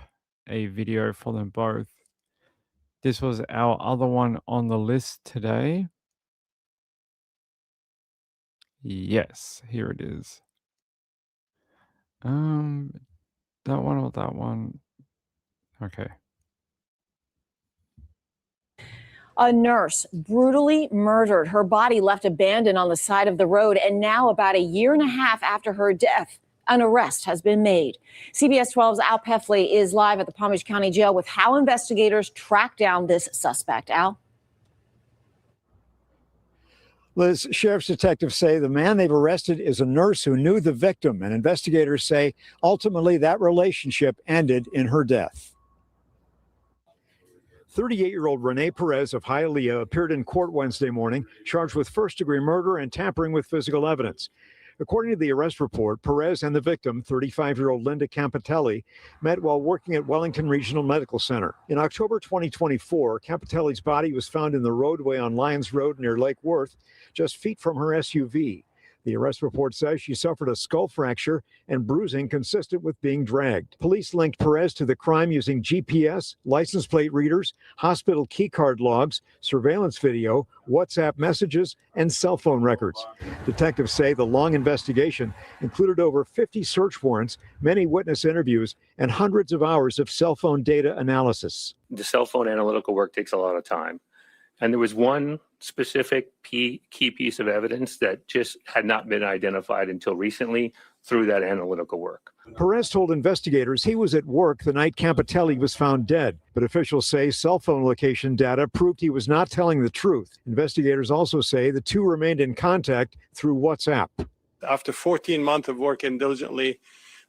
a video for them both. This was our other one on the list today. Yes, here it is. That one or that one? Okay. A nurse brutally murdered. Her body left abandoned on the side of the road. And now, about a year and a half after her death, an arrest has been made. CBS 12's Al Pefley is live at the Palm Beach County Jail with how investigators track down this suspect. Al? Liz, sheriff's detectives say the man they've arrested is a nurse who knew the victim, and investigators say ultimately that relationship ended in her death. 38-year-old Renee Perez of Hialeah appeared in court Wednesday morning, charged with first-degree murder and tampering with physical evidence. According to the arrest report, Perez and the victim, 35-year-old Linda Campitelli, met while working at Wellington Regional Medical Center. In October 2024, Campitelli's body was found in the roadway on Lyons Road near Lake Worth, just feet from her SUV. The arrest report says she suffered a skull fracture and bruising consistent with being dragged. Police linked Perez to the crime using GPS, license plate readers, hospital keycard logs, surveillance video, WhatsApp messages, and cell phone records. Detectives say the long investigation included over 50 search warrants, many witness interviews, and hundreds of hours of cell phone data analysis. The cell phone analytical work takes a lot of time. And there was one specific key piece of evidence that just had not been identified until recently through that analytical work. Perez told investigators he was at work the night Campitelli was found dead, but officials say cell phone location data proved he was not telling the truth. Investigators also say the two remained in contact through WhatsApp. After 14 months of working diligently,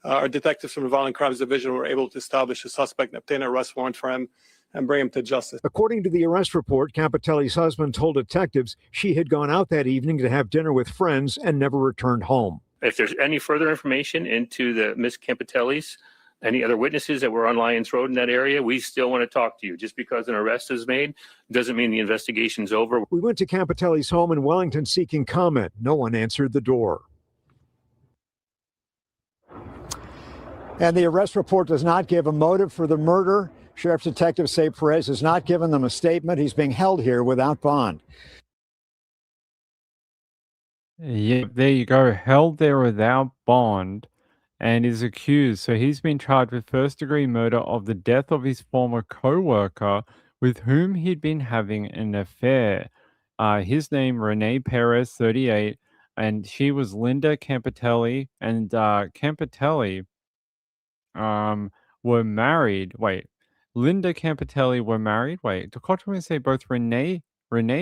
our detectives from the Violent Crimes Division were able to establish a suspect and obtain an arrest warrant for him and bring him to justice. According to the arrest report, Campitelli's husband told detectives she had gone out that evening to have dinner with friends and never returned home. If there's any further information into the Miss Campitellis, any other witnesses that were on Lyons Road in that area, we still want to talk to you. Just because an arrest is made doesn't mean the investigation's over. We went to Campitelli's home in Wellington seeking comment. No one answered the door. And the arrest report does not give a motive for the murder. Sheriff's detectives say Perez has not given them a statement. He's being held here without bond. Yeah, there you go. Held there without bond and is accused. So he's been charged with first-degree murder of the death of his former co-worker with whom he'd been having an affair. His name, Renee Perez, 38, and she was Linda Campitelli. And Campitelli were married. Wait, Linda Campitelli were married. Wait, the document say both Renee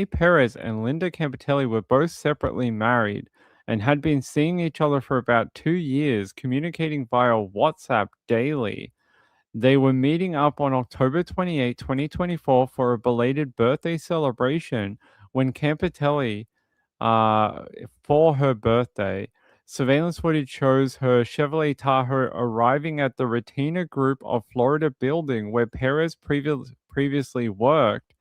Perez and Linda Campitelli were both separately married and had been seeing each other for about 2 years, communicating via WhatsApp daily. They were meeting up on October 28, 2024 for a belated birthday celebration when Campitelli, for her birthday. Surveillance footage shows her Chevrolet Tahoe arriving at the Retina Group of Florida building where Perez previously worked,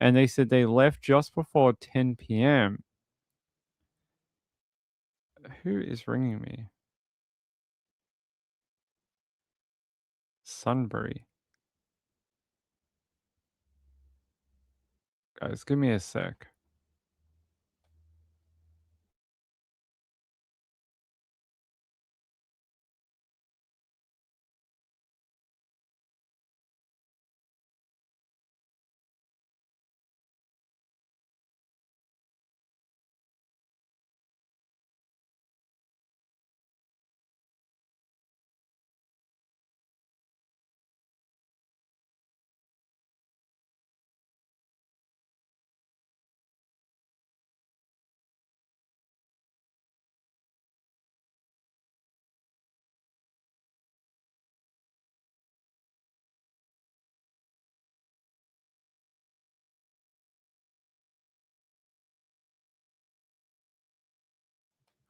and they said they left just before 10 p.m. Who is ringing me? Sunbury. Guys, give me a sec.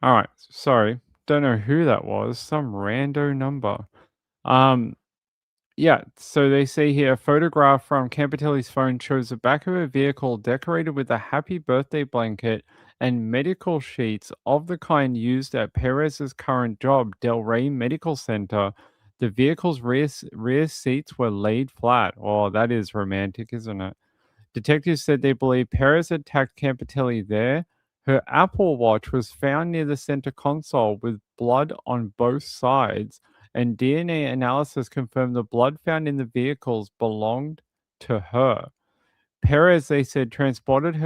All right, sorry. Don't know who that was. Some rando number. Yeah, so they say here a photograph from Campitelli's phone shows the back of a vehicle decorated with a happy birthday blanket and medical sheets of the kind used at Perez's current job, Del Rey Medical Center. The vehicle's rear seats were laid flat. Oh, that is romantic, isn't it? Detectives said they believe Perez attacked Campitelli there. Her Apple Watch was found near the center console with blood on both sides, and DNA analysis confirmed the blood found in the vehicles belonged to her. Perez, they said, transported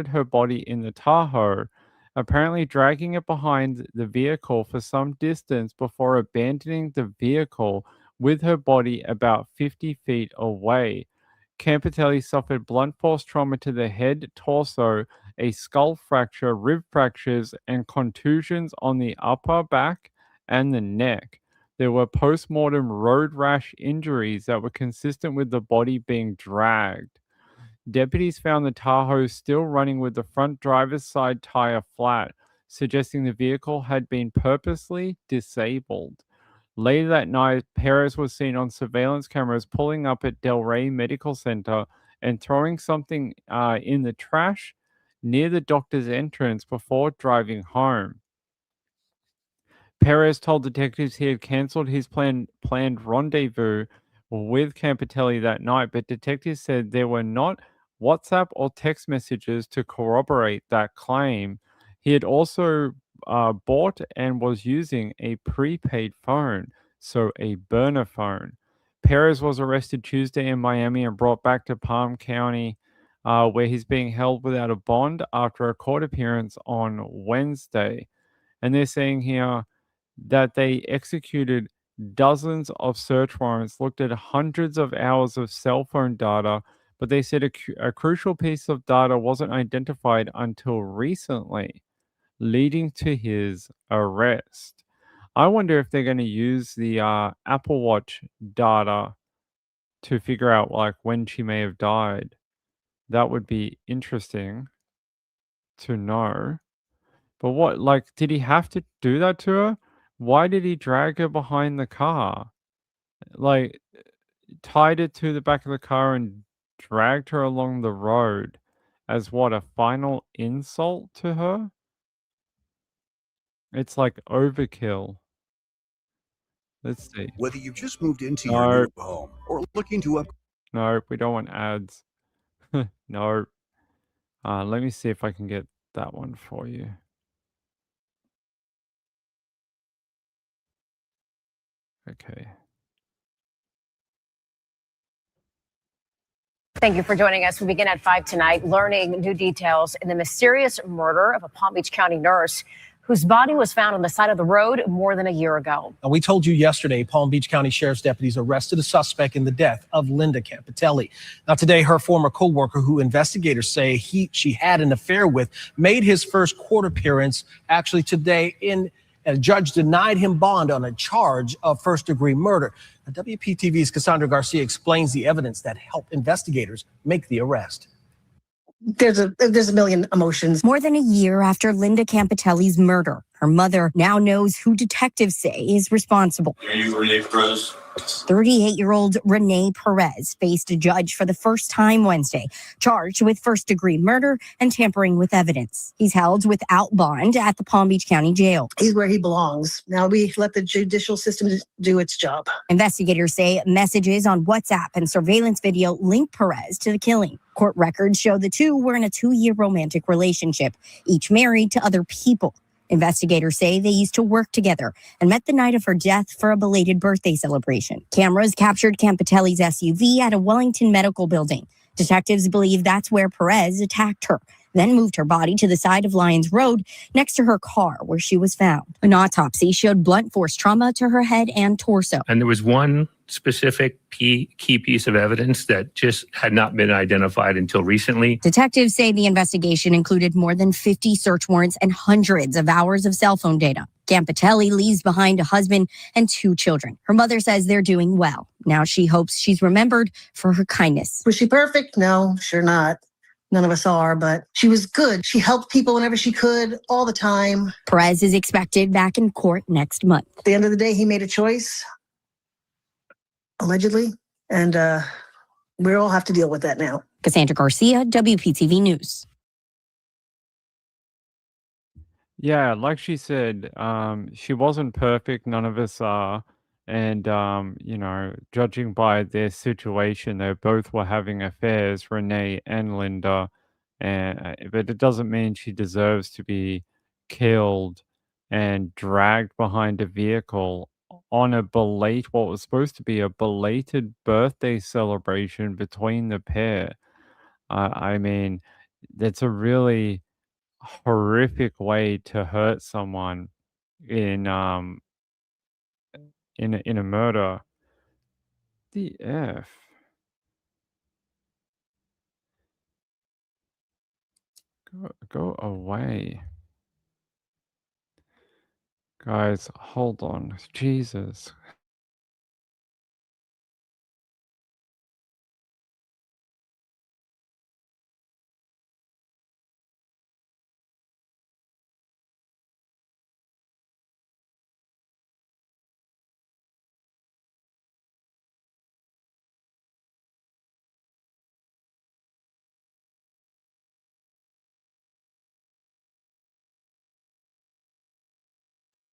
her body in the Tahoe, apparently dragging it behind the vehicle for some distance before abandoning the vehicle with her body about 50 feet away. Campitelli suffered blunt force trauma to the head, torso, a skull fracture, rib fractures, and contusions on the upper back and the neck. There were post-mortem road rash injuries that were consistent with the body being dragged. Deputies found the Tahoe still running with the front driver's side tire flat, suggesting the vehicle had been purposely disabled. Later that night, Perez was seen on surveillance cameras pulling up at Del Rey Medical Center and throwing something in the trash near the doctor's entrance before driving home. Perez told detectives he had canceled his planned rendezvous with Campitelli that night, but detectives said there were not WhatsApp or text messages to corroborate that claim. He had also bought and was using a prepaid phone, so a burner phone. Perez was arrested Tuesday in Miami and brought back to Palm County, where he's being held without a bond after a court appearance on Wednesday. And they're saying here that they executed dozens of search warrants, looked at hundreds of hours of cell phone data, but they said a crucial piece of data wasn't identified until recently. leading to his arrest. I wonder if they're going to use the Apple Watch data to figure out like when she may have died. That would be interesting to know. But what, like, did he have to do that to her? Why did he drag her behind the car? Like, tied it to the back of the car and dragged her along the road as what, a final insult to her? It's like overkill. Let's see. Whether you've just moved into your new home or looking to upgrade. No, we don't want ads. No. Let me see if I can get that one for you. Okay. Thank you for joining us. We begin at 5 tonight, learning new details in the mysterious murder of a Palm Beach County nurse whose body was found on the side of the road more than a year ago. Now, we told you yesterday, Palm Beach County Sheriff's deputies arrested a suspect in the death of Linda Campitelli. Now, today, her former co-worker, who investigators say she had an affair with, made his first court appearance actually today and a judge denied him bond on a charge of first-degree murder. Now, WPTV's Cassandra Garcia explains the evidence that helped investigators make the arrest. There's a million emotions. More than a year after Linda Campitelli's murder, her mother now knows who detectives say is responsible. Are you Renee Perez? 38-year-old Renee Perez faced a judge for the first time Wednesday, charged with first-degree murder and tampering with evidence. He's held without bond at the Palm Beach County Jail. He's where he belongs. Now we let the judicial system do its job. Investigators say messages on WhatsApp and surveillance video link Perez to the killing. Court records show the two were in a 2-year romantic relationship, each married to other people. Investigators say they used to work together and met the night of her death for a belated birthday celebration. Cameras captured Campitelli's SUV at a Wellington medical building. Detectives believe that's where Perez attacked her, then moved her body to the side of Lyons Road next to her car where she was found. An autopsy showed blunt force trauma to her head and torso. And there was one specific key piece of evidence that just had not been identified until recently. Detectives say the investigation included more than 50 search warrants and hundreds of hours of cell phone data. Campitelli leaves behind a husband and 2 children. Her mother says they're doing well. Now she hopes she's remembered for her kindness. Was she perfect? No, sure not. None of us are, but she was good. She helped people whenever she could, all the time. Perez is expected back in court next month. At the end of the day, he made a choice, allegedly, and we all have to deal with that now. Cassandra Garcia, WPTV News. Yeah, like she said, she wasn't perfect. None of us are. And, judging by their situation, they both were having affairs, Renee and Linda. But it doesn't mean she deserves to be killed and dragged behind a vehicle on what was supposed to be a belated birthday celebration between the pair. I mean, that's a really horrific way to hurt someone in a murder. The F. Go away. Guys, hold on. Jesus.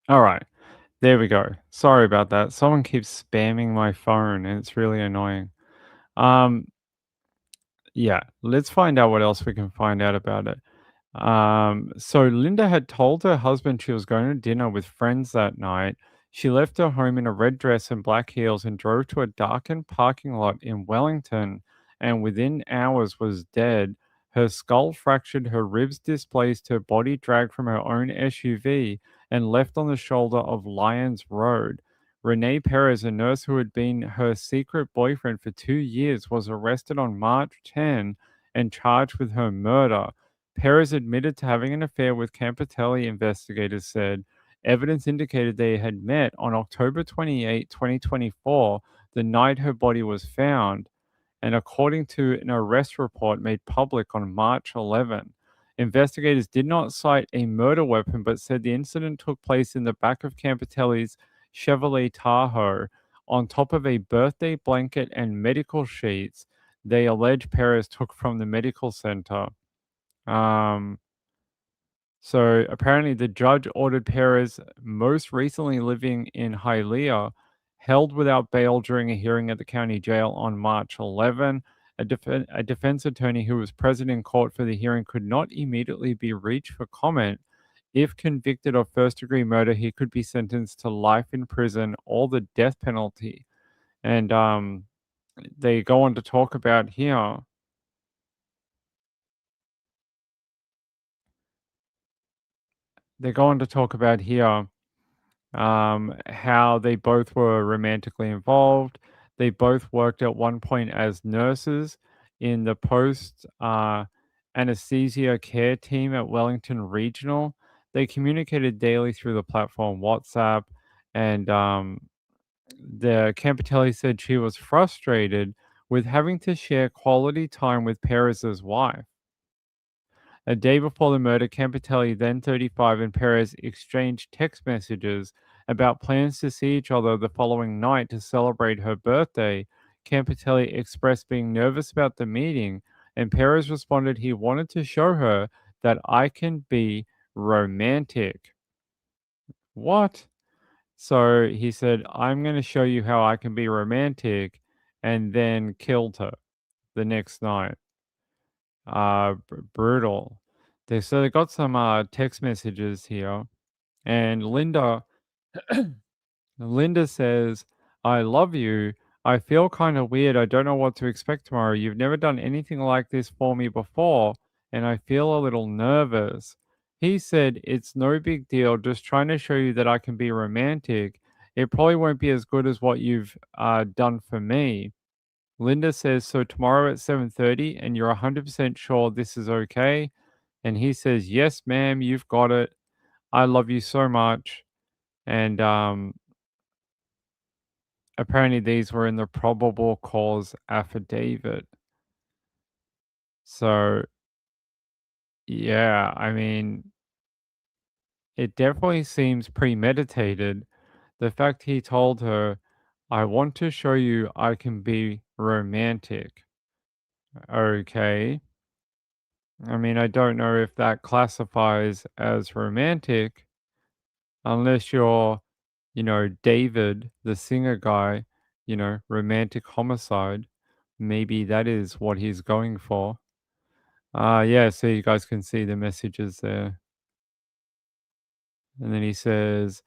All right. There we go. Sorry about that. Someone keeps spamming my phone and it's really annoying. Yeah, let's find out what else we can find out about it. So Linda had told her husband she was going to dinner with friends that night. She left her home in a red dress and black heels and drove to a darkened parking lot in Wellington, and within hours was dead. Her skull fractured, her ribs displaced, her body dragged from her own SUV and left on the shoulder of Lyons Road. Renee Perez, a nurse who had been her secret boyfriend for 2 years, was arrested on March 10 and charged with her murder. Perez admitted to having an affair with Campitelli, investigators said. Evidence indicated they had met on October 28, 2024, the night her body was found, and according to an arrest report made public on March 11. Investigators did not cite a murder weapon, but said the incident took place in the back of Campitelli's Chevrolet Tahoe, on top of a birthday blanket and medical sheets they allege Perez took from the medical center. So apparently the judge ordered Perez, most recently living in Hialeah, held without bail during a hearing at the county jail on March 11. A defense attorney who was present in court for the hearing could not immediately be reached for comment. If convicted of first-degree murder, he could be sentenced to life in prison or the death penalty. And they go on to talk about here. How they both were romantically involved. They both worked at one point as nurses in the post anesthesia care team at Wellington Regional. They communicated daily through the platform WhatsApp, and the Campitelli said she was frustrated with having to share quality time with Perez's wife. A day before the murder, Campitelli, then 35, and Perez exchanged text messages about plans to see each other the following night to celebrate her birthday. Campitelli expressed being nervous about the meeting, and Perez responded he wanted to show her that I can be romantic. What? So he said, I'm going to show you how I can be romantic, and then killed her the next night. Brutal. So they got some text messages here, and Linda says, I love you. I feel kind of weird. I don't know what to expect tomorrow. You've never done anything like this for me before, and I feel a little nervous. He said, it's no big deal. Just trying to show you that I can be romantic. It probably won't be as good as what you've done for me. Linda says, so tomorrow at 7:30, and you're 100% sure this is okay? And he says, yes, ma'am, you've got it. I love you so much. And apparently these were in the probable cause affidavit. So, yeah, I mean, it definitely seems premeditated. The fact he told her, I want to show you I can be romantic. Okay. I mean, I don't know if that classifies as romantic unless you're, David, the singer guy, romantic homicide. Maybe that is what he's going for. Yeah, so you guys can see the messages there. And then it says,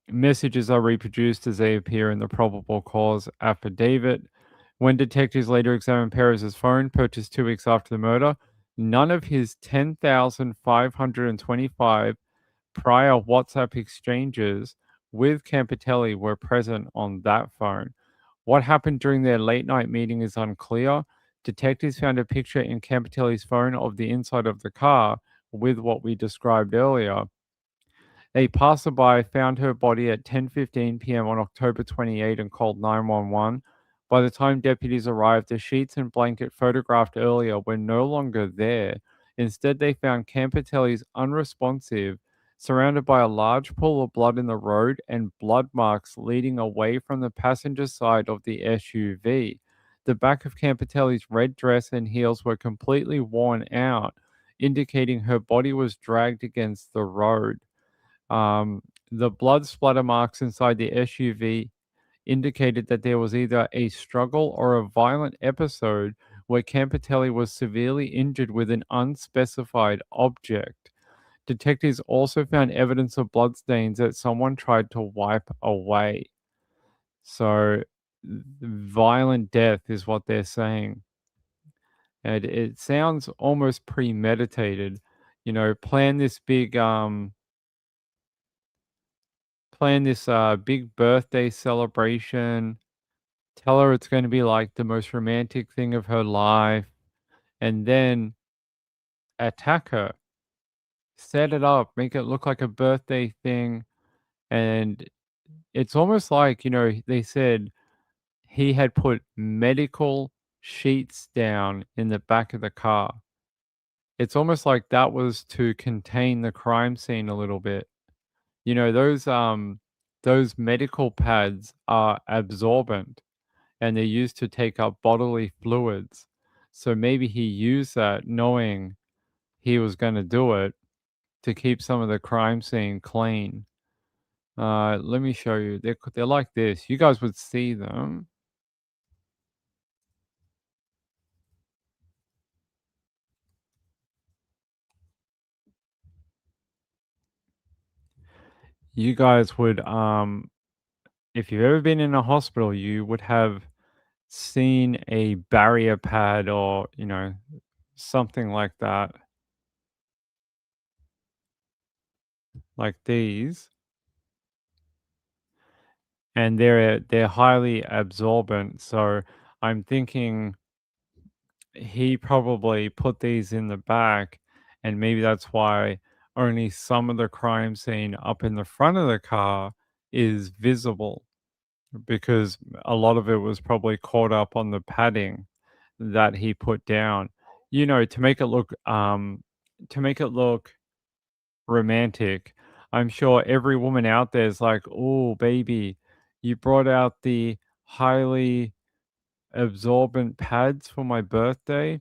messages are reproduced as they appear in the probable cause affidavit. When detectives later examined Perez's phone, purchased 2 weeks after the murder, none of his 10,525 prior WhatsApp exchanges with Campitelli were present on that phone. What happened during their late night meeting is unclear. Detectives found a picture in Campitelli's phone of the inside of the car with what we described earlier. A passerby found her body at 10:15 p.m. on October 28 and called 911. By the time deputies arrived, the sheets and blanket photographed earlier were no longer there. Instead, they found Campitelli's unresponsive, surrounded by a large pool of blood in the road and blood marks leading away from the passenger side of the SUV. The back of Campitelli's red dress and heels were completely worn out, indicating her body was dragged against the road. The blood splatter marks inside the SUV indicated that there was either a struggle or a violent episode where Campitelli was severely injured with an unspecified object. Detectives also found evidence of bloodstains that someone tried to wipe away. So, violent death is what they're saying. And it sounds almost premeditated. Plan this big big birthday celebration, tell her it's going to be like the most romantic thing of her life, and then attack her, set it up, make it look like a birthday thing, and it's almost like, they said he had put medical sheets down in the back of the car. It's almost like that was to contain the crime scene a little bit. Those medical pads are absorbent and they're used to take up bodily fluids. So maybe he used that knowing he was going to do it to keep some of the crime scene clean. Let me show you. They're like this. You guys would see them. You guys would, if you've ever been in a hospital, you would have seen a barrier pad or, something like that. Like these. And they're highly absorbent. So I'm thinking he probably put these in the back, and maybe that's why only some of the crime scene up in the front of the car is visible, because a lot of it was probably caught up on the padding that he put down. To make it look romantic. I'm sure every woman out there is like, "Oh, baby, you brought out the highly absorbent pads for my birthday.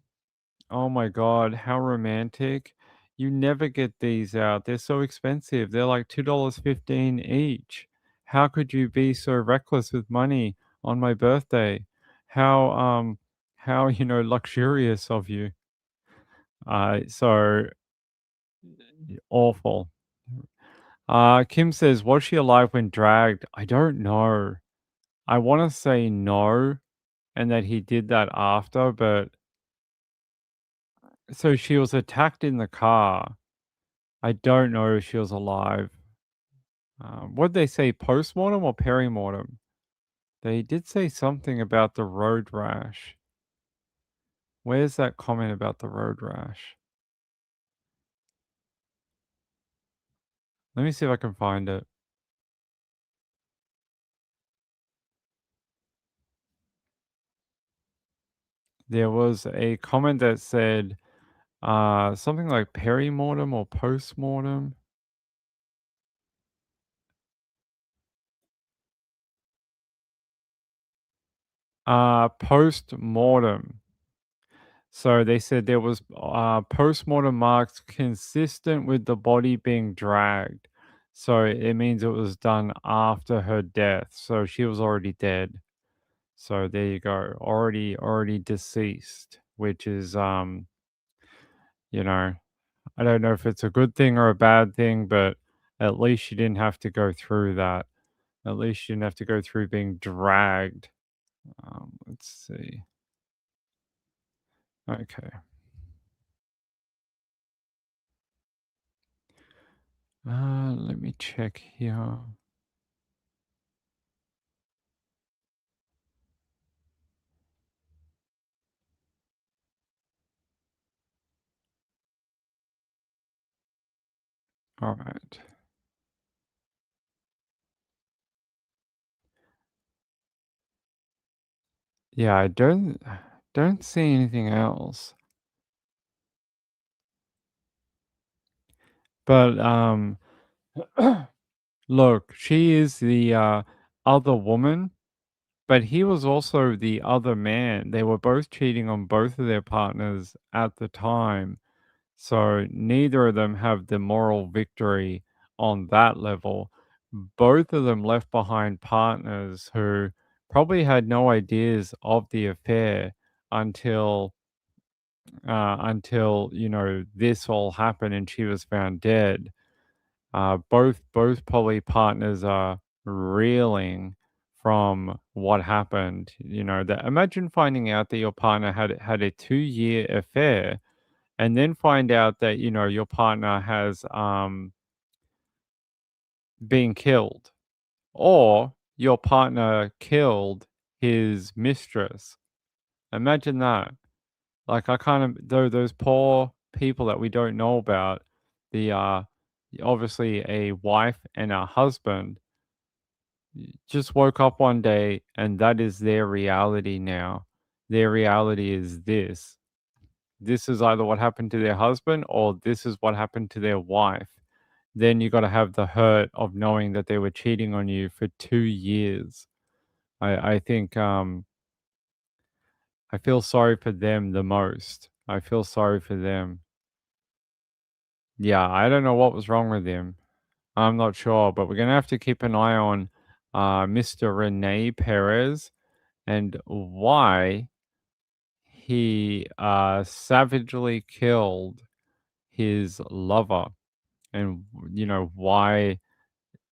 Oh my god, how romantic. You never get these out. They're so expensive. They're like $2.15 each. How could you be so reckless with money on my birthday? How luxurious of you." So awful. Kim says, "Was she alive when dragged?" I don't know. I want to say no, and that he did that after, but so she was attacked in the car. I don't know if she was alive. What'd they say, postmortem or perimortem? They did say something about the road rash. Where's that comment about the road rash? Let me see if I can find it. There was a comment that said something like perimortem or postmortem. Post-mortem. So they said there was post-mortem marks consistent with the body being dragged. So it means it was done after her death. So she was already dead. So there you go. Already deceased, which is I don't know if it's a good thing or a bad thing, but at least she didn't have to go through that. At least she didn't have to go through being dragged. Let's see. Okay. Let me check here. All right. Yeah, I don't see anything else. But look, she is the other woman, but he was also the other man. They were both cheating on both of their partners at the time. So neither of them have the moral victory on that level. Both of them left behind partners who probably had no ideas of the affair until this all happened and she was found dead. Both probably partners are reeling from what happened. That imagine finding out that your partner had a 2-year affair, and then find out that your partner has been killed, or your partner killed his mistress. Imagine that. Like, I kind of, though, those poor people that we don't know about. The obviously a wife and a husband just woke up one day and that is their reality now. Their reality is this. This is either what happened to their husband or this is what happened to their wife. Then you got to have the hurt of knowing that they were cheating on you for 2 years. I think I feel sorry for them the most. I feel sorry for them. Yeah, I don't know what was wrong with him. I'm not sure, but we're gonna have to keep an eye on Mr. Rene Perez and why he savagely killed his lover, and why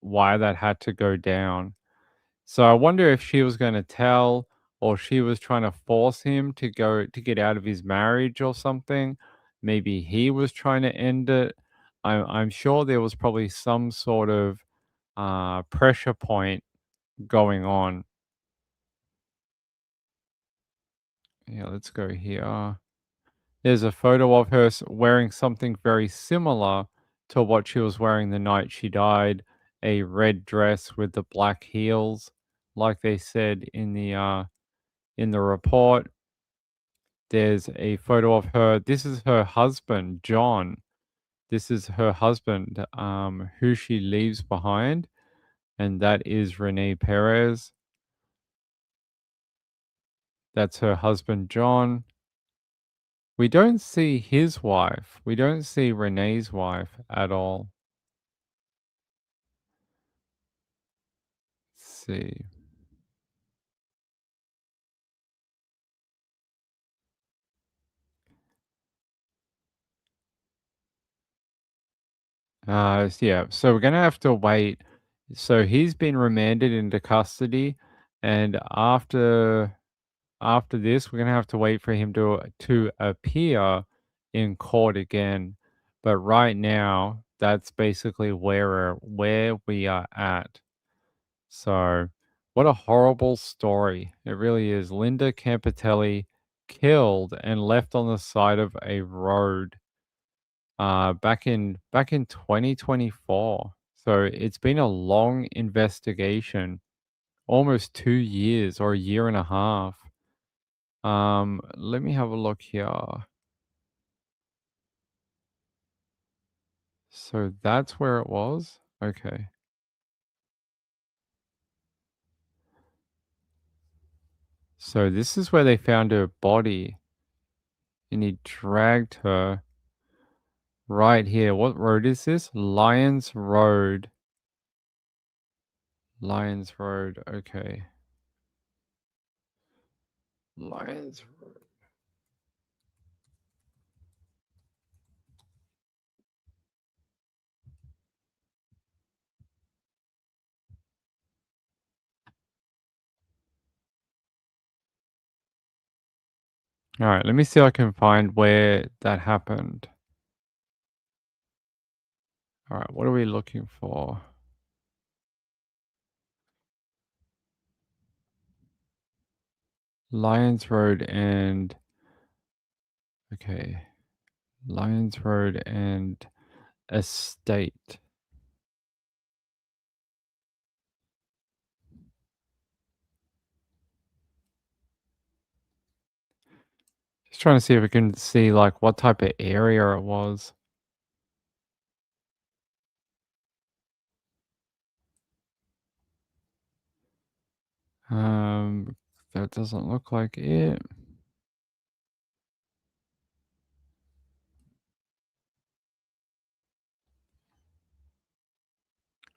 that had to go down. So I wonder if she was going to tell, or she was trying to force him to get out of his marriage or something. Maybe he was trying to end it. I'm sure there was probably some sort of pressure point going on. Yeah, let's go here. There's a photo of her wearing something very similar to what she was wearing the night she died, a red dress with the black heels, like they said in the report. There's a photo of her. This is her husband, John. This is her husband, who she leaves behind, and that is Rene Perez. That's her husband, John. We don't see his wife. We don't see Renee's wife at all. Let's see. Yeah, so we're gonna have to wait. So he's been remanded into custody, and after this, we're gonna have to wait for him to appear in court again. But right now, that's basically where we are at. So, what a horrible story. It really is. Linda Campitelli killed and left on the side of a road back in 2024. So it's been a long investigation, almost 2 years or a year and a half. Let me have a look here. So that's where it was? Okay. So this is where they found her body, and he dragged her right here. What road is this? Lions Road. Lions Road. Okay. Lions Road. All right, let me see if I can find where that happened. All right, what are we looking for? Lions Road and okay. Lions Road and Estate. Just trying to see if we can see like what type of area it was. That doesn't look like it.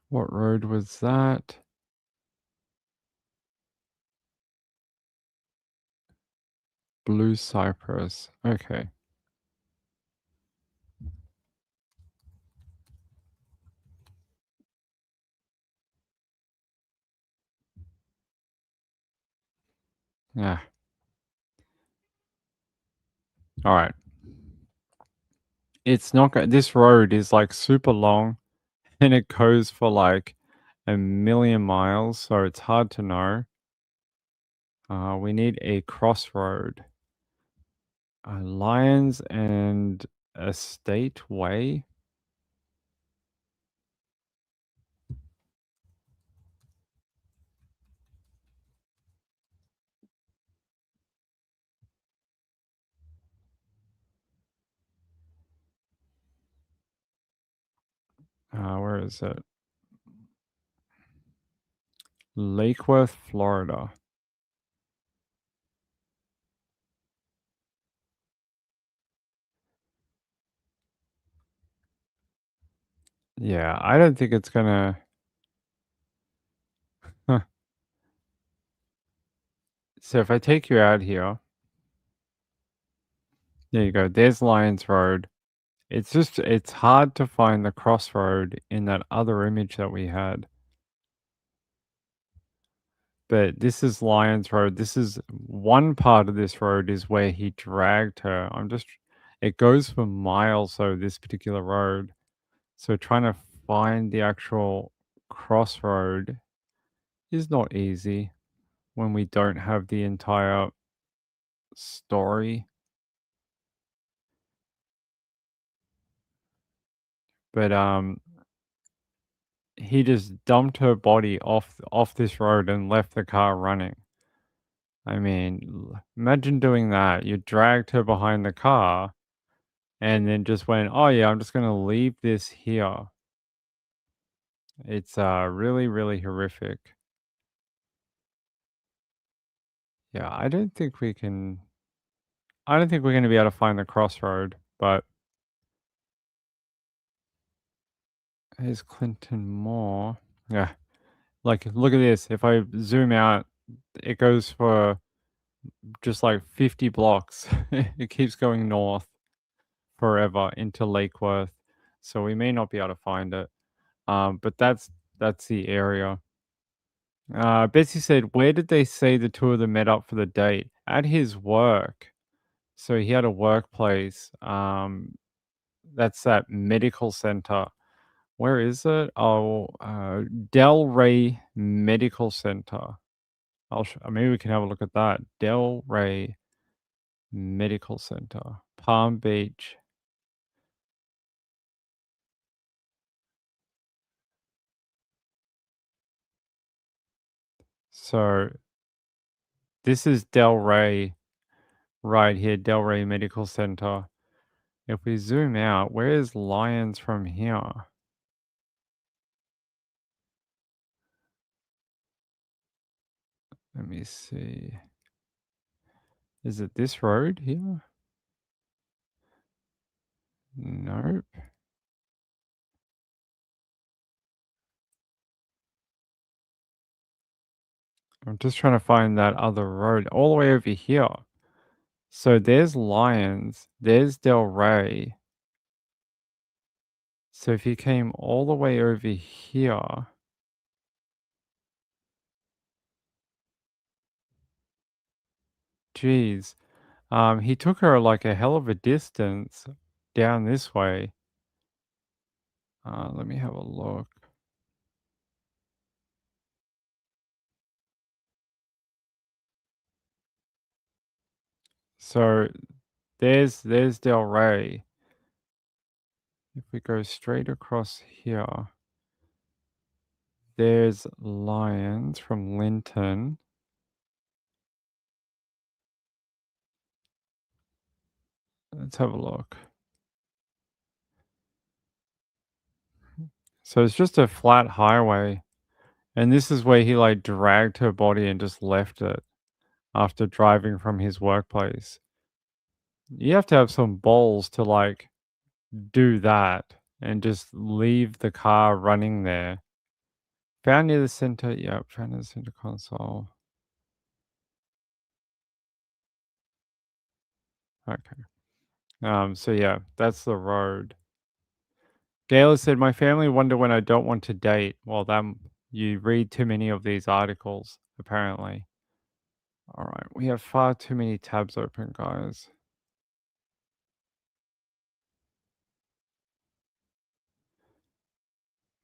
What road was that? Blue Cypress. Okay. Yeah. All right. It's not this road is like super long and it goes for like a million miles, so it's hard to know. We need a crossroad. Lions and Estate Way? Where is it? Lake Worth, Florida. Yeah, I don't think it's gonna. Huh. So if I take you out here, there you go. There's Lions Road. It's hard to find the crossroad in that other image that we had. But this is Lions Road. This is one part of this road is where he dragged her. It goes for miles, so this particular road. So trying to find the actual crossroad is not easy when we don't have the entire story. But he just dumped her body off this road and left the car running. I mean, imagine doing that. You dragged her behind the car and then just went, "Oh yeah, I'm just gonna leave this here." It's really, really horrific. Yeah, I don't think we're gonna be able to find the crossroad, but here's Clinton Moore. Yeah. Like, look at this. If I zoom out, it goes for just like 50 blocks. It keeps going north forever into Lake Worth. So we may not be able to find it. But that's the area. Betsy said, where did they say the two of them met up for the date? At his work. So he had a workplace. That's that medical center. Where is it? Oh, Delray Medical Center. Maybe we can have a look at that. Delray Medical Center, Palm Beach. So this is Delray right here, Delray Medical Center. If we zoom out, where's Lions from here? Let me see. Is it this road here? Nope. I'm just trying to find that other road all the way over here. So there's Lions, there's Delray. So if you came all the way over here, geez, he took her like a hell of a distance down this way. Let me have a look. So there's Delray. If we go straight across here, there's Lions from Linton. Let's have a look. So it's just a flat highway. And this is where he like dragged her body and just left it after driving from his workplace. You have to have some balls to like do that and just leave the car running there. Found near the center. Yeah, found near the center console. Okay. So yeah, that's the road. Gail said, my family wonder when I don't want to date. Well, you read too many of these articles, apparently. All right, we have far too many tabs open, guys.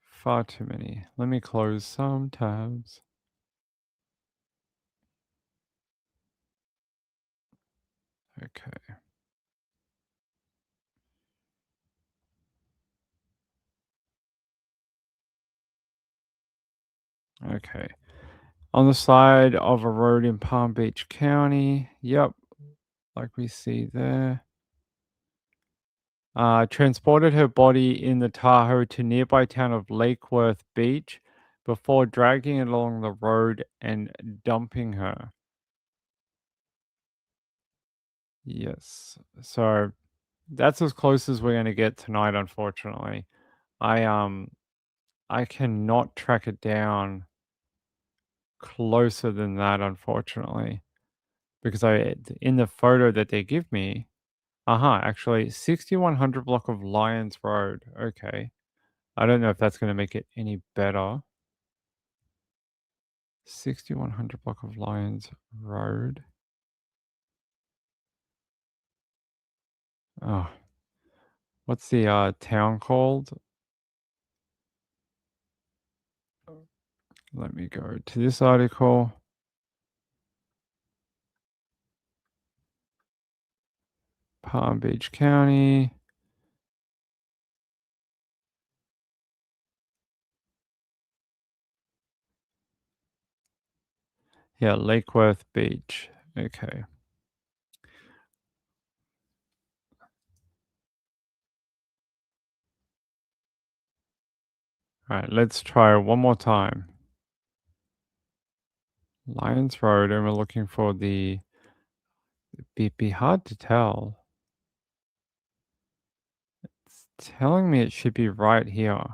Far too many. Let me close some tabs. Okay. Okay. On the side of a road in Palm Beach County. Yep. Like we see there. Transported her body in the Tahoe to nearby town of Lake Worth Beach before dragging it along the road and dumping her. Yes. So that's as close as we're going to get tonight, unfortunately. I cannot track it down closer than that, unfortunately, because in the photo that they give me, actually 6100 block of Lyons Road. Okay. I don't know if that's going to make it any better. 6100 block of Lyons Road. Oh, what's the town called? Let me go to this article. Palm Beach County. Yeah, Lake Worth Beach. Okay. All right, let's try one more time. Lyons Road, and we're looking for the. It'd be hard to tell. It's telling me it should be right here.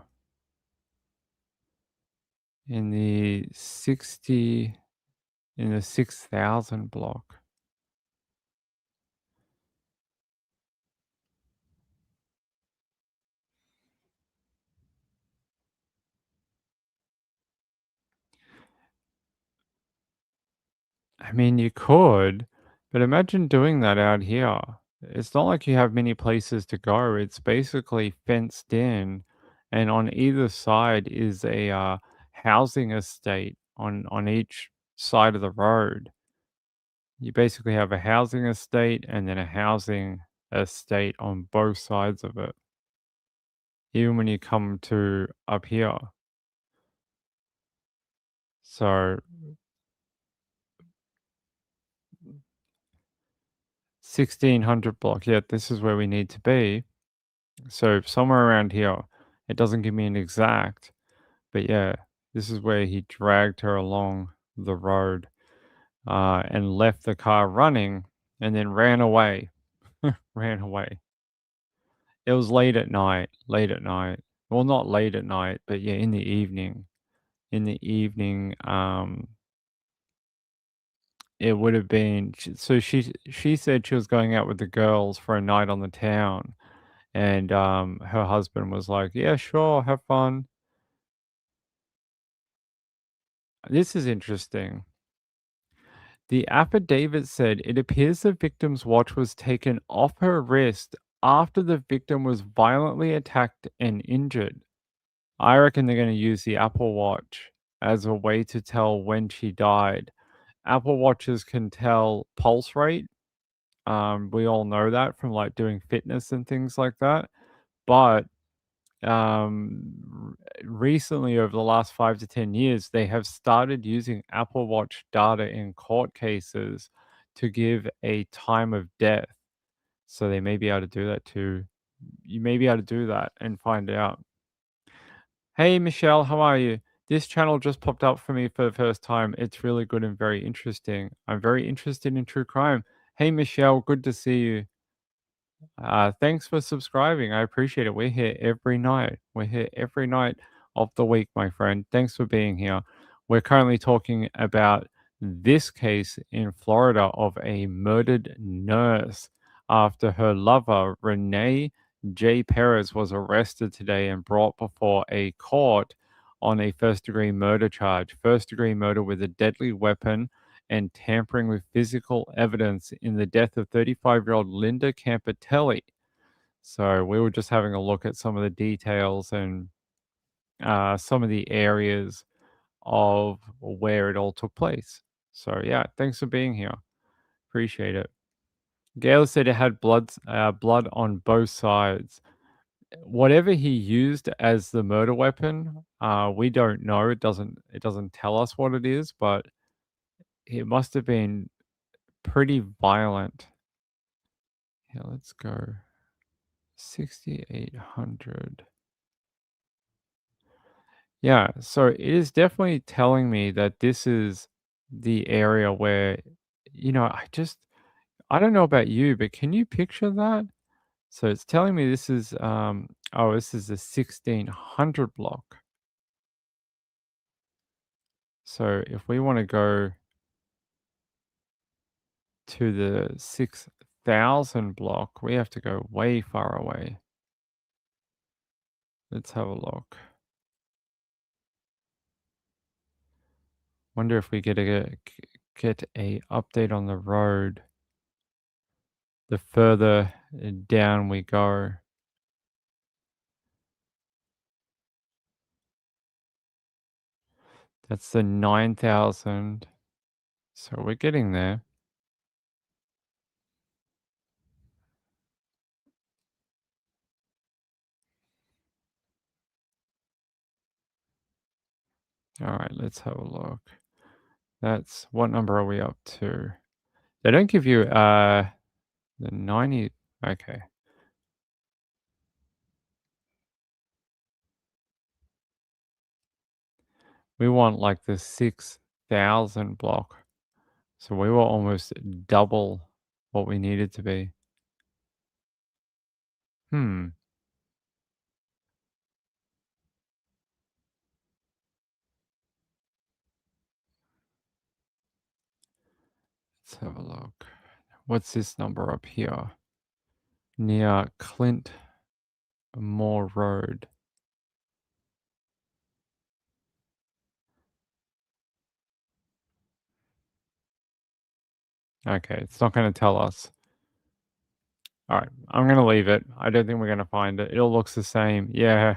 In the 6000 block. I mean, you could, but imagine doing that out here. It's not like you have many places to go. It's basically fenced in, and on either side is a housing estate on each side of the road. You basically have a housing estate and then a housing estate on both sides of it. Even when you come to up here. So 1600 block. Yeah, this is where we need to be. So somewhere around here. It doesn't give me an exact, but yeah, this is where he dragged her along the road and left the car running and then ran away. Ran away. It was late at night. Late at night. Well, not late at night, but yeah, in the evening. In the evening, it would have been. So she said she was going out with the girls for a night on the town. And her husband was like, "Yeah, sure, have fun." This is interesting. The affidavit said it appears the victim's watch was taken off her wrist after the victim was violently attacked and injured. I reckon they're going to use the Apple Watch as a way to tell when she died. Apple Watches can tell pulse rate. We all know that from like doing fitness and things like that. But recently, over the last 5 to 10 years, they have started using Apple Watch data in court cases to give a time of death. So they may be able to do that too. You may be able to do that and find out. Hey, Michelle, how are you? This channel just popped up for me for the first time. It's really good and very interesting. I'm very interested in true crime. Hey, Michelle, good to see you. Thanks for subscribing. I appreciate it. We're here every night. We're here every night of the week, my friend. Thanks for being here. We're currently talking about this case in Florida of a murdered nurse after her lover, Renee J. Perez, was arrested today and brought before a court on a first-degree murder charge. First-degree murder with a deadly weapon and tampering with physical evidence in the death of 35-year-old Linda Campitelli. So we were just having a look at some of the details and some of the areas of where it all took place. So yeah, thanks for being here. Appreciate it. Gail said it had blood on both sides. whatever he used as the murder weapon, we don't know. It doesn't tell us what it is, but it must have been pretty violent. Yeah, let's go 6,800. Yeah, so it is definitely telling me that this is the area where, I don't know about you, but can you picture that? So it's telling me this is, this is the 1600 block. So if we want to go to the 6000 block, we have to go way far away. Let's have a look. Wonder if we get a update on the road the further down we go. That's the 9000. So we're getting there. All right, let's have a look. That's what number are we up to? They don't give you the 90. Okay. We want like the 6000 block. So we were almost double what we needed to be. Hmm. Let's have a look. What's this number up here? Near Clint Moore Road. Okay, it's not going to tell us. All right, I'm going to leave it. I don't think we're going to find it. It all looks the same. Yeah,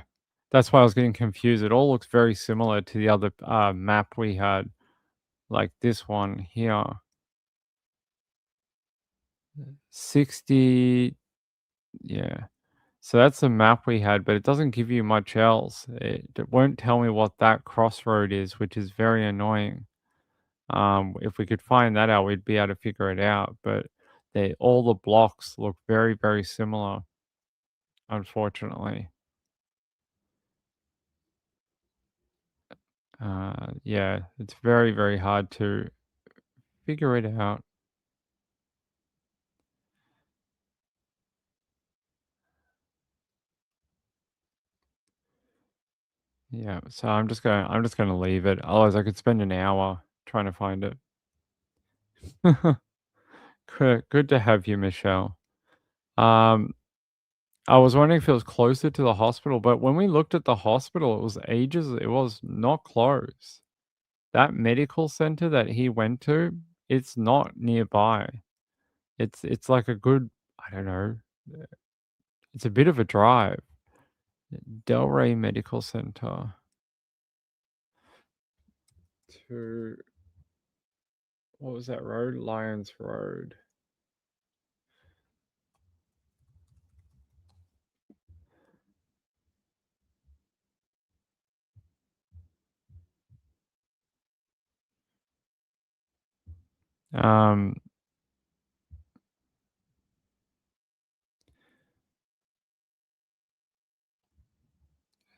that's why I was getting confused. It all looks very similar to the other map we had, like this one here. 60, yeah. So that's the map we had, but it doesn't give you much else. It won't tell me what that crossroad is, which is very annoying. If we could find that out, we'd be able to figure it out. But all the blocks look very, very similar, unfortunately. Yeah, it's very, very hard to figure it out. Yeah, so I'm just gonna leave it. Otherwise, I could spend an hour trying to find it. Good to have you, Michelle. Um, I was wondering if it was closer to the hospital, but when we looked at the hospital, it was ages. It was not close. That medical center that he went to, it's not nearby. It's like a good, I don't know. It's a bit of a drive. Delray Medical Center to what was that road? Lyons Road. Um,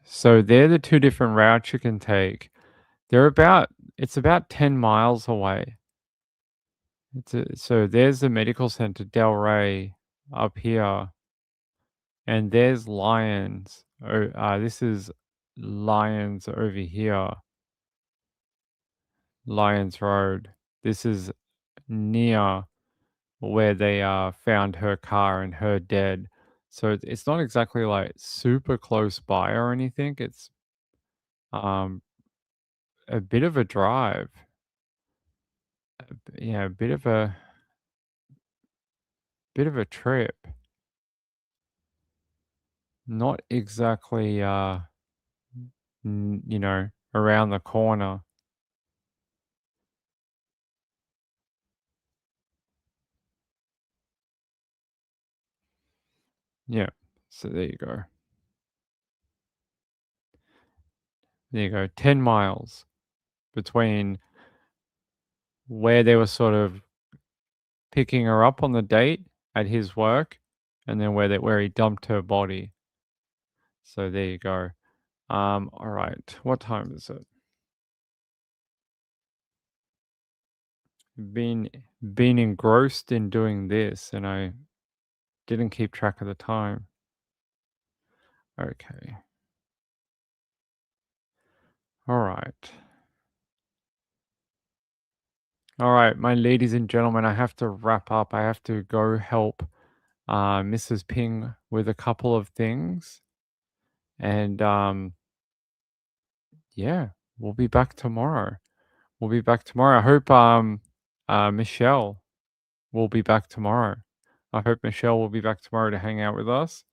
so they're the two different routes you can take. It's about 10 miles away. So there's the medical center, Delray, up here, and there's Lyons. This is Lyons over here, Lyons Road. This is near where they found her car and her dead. So it's not exactly like super close by or anything. It's um a bit of a drive. Yeah, a bit of a trip. Not exactly around the corner. Yeah. So there you go. There you go. 10 miles between where they were sort of picking her up on the date at his work and then where he dumped her body. So there you go. All right. What time is it? Been engrossed in doing this and I didn't keep track of the time. Okay. All right. All right, my ladies and gentlemen, I have to wrap up. I have to go help Mrs. Ping with a couple of things. And yeah, we'll be back tomorrow. I hope Michelle will be back tomorrow. I hope Michelle will be back tomorrow to hang out with us.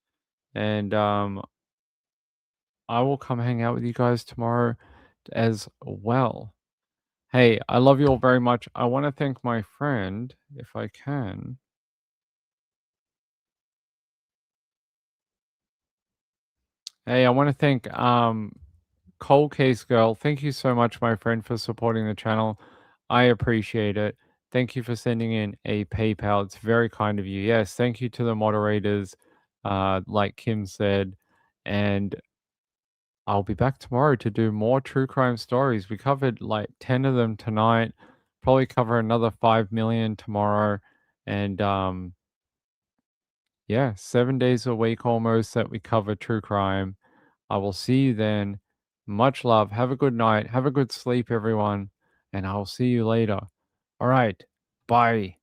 And I will come hang out with you guys tomorrow as well. Hey, I love you all very much. I want to thank my friend, if I can. Hey, I want to thank Cold Case Girl. Thank you so much, my friend, for supporting the channel. I appreciate it. Thank you for sending in a PayPal. It's very kind of you. Yes, thank you to the moderators, like Kim said. And I'll be back tomorrow to do more true crime stories. We covered like 10 of them tonight. Probably cover another 5 million tomorrow. And yeah, 7 days a week almost that we cover true crime. I will see you then. Much love. Have a good night. Have a good sleep, everyone. And I'll see you later. All right. Bye.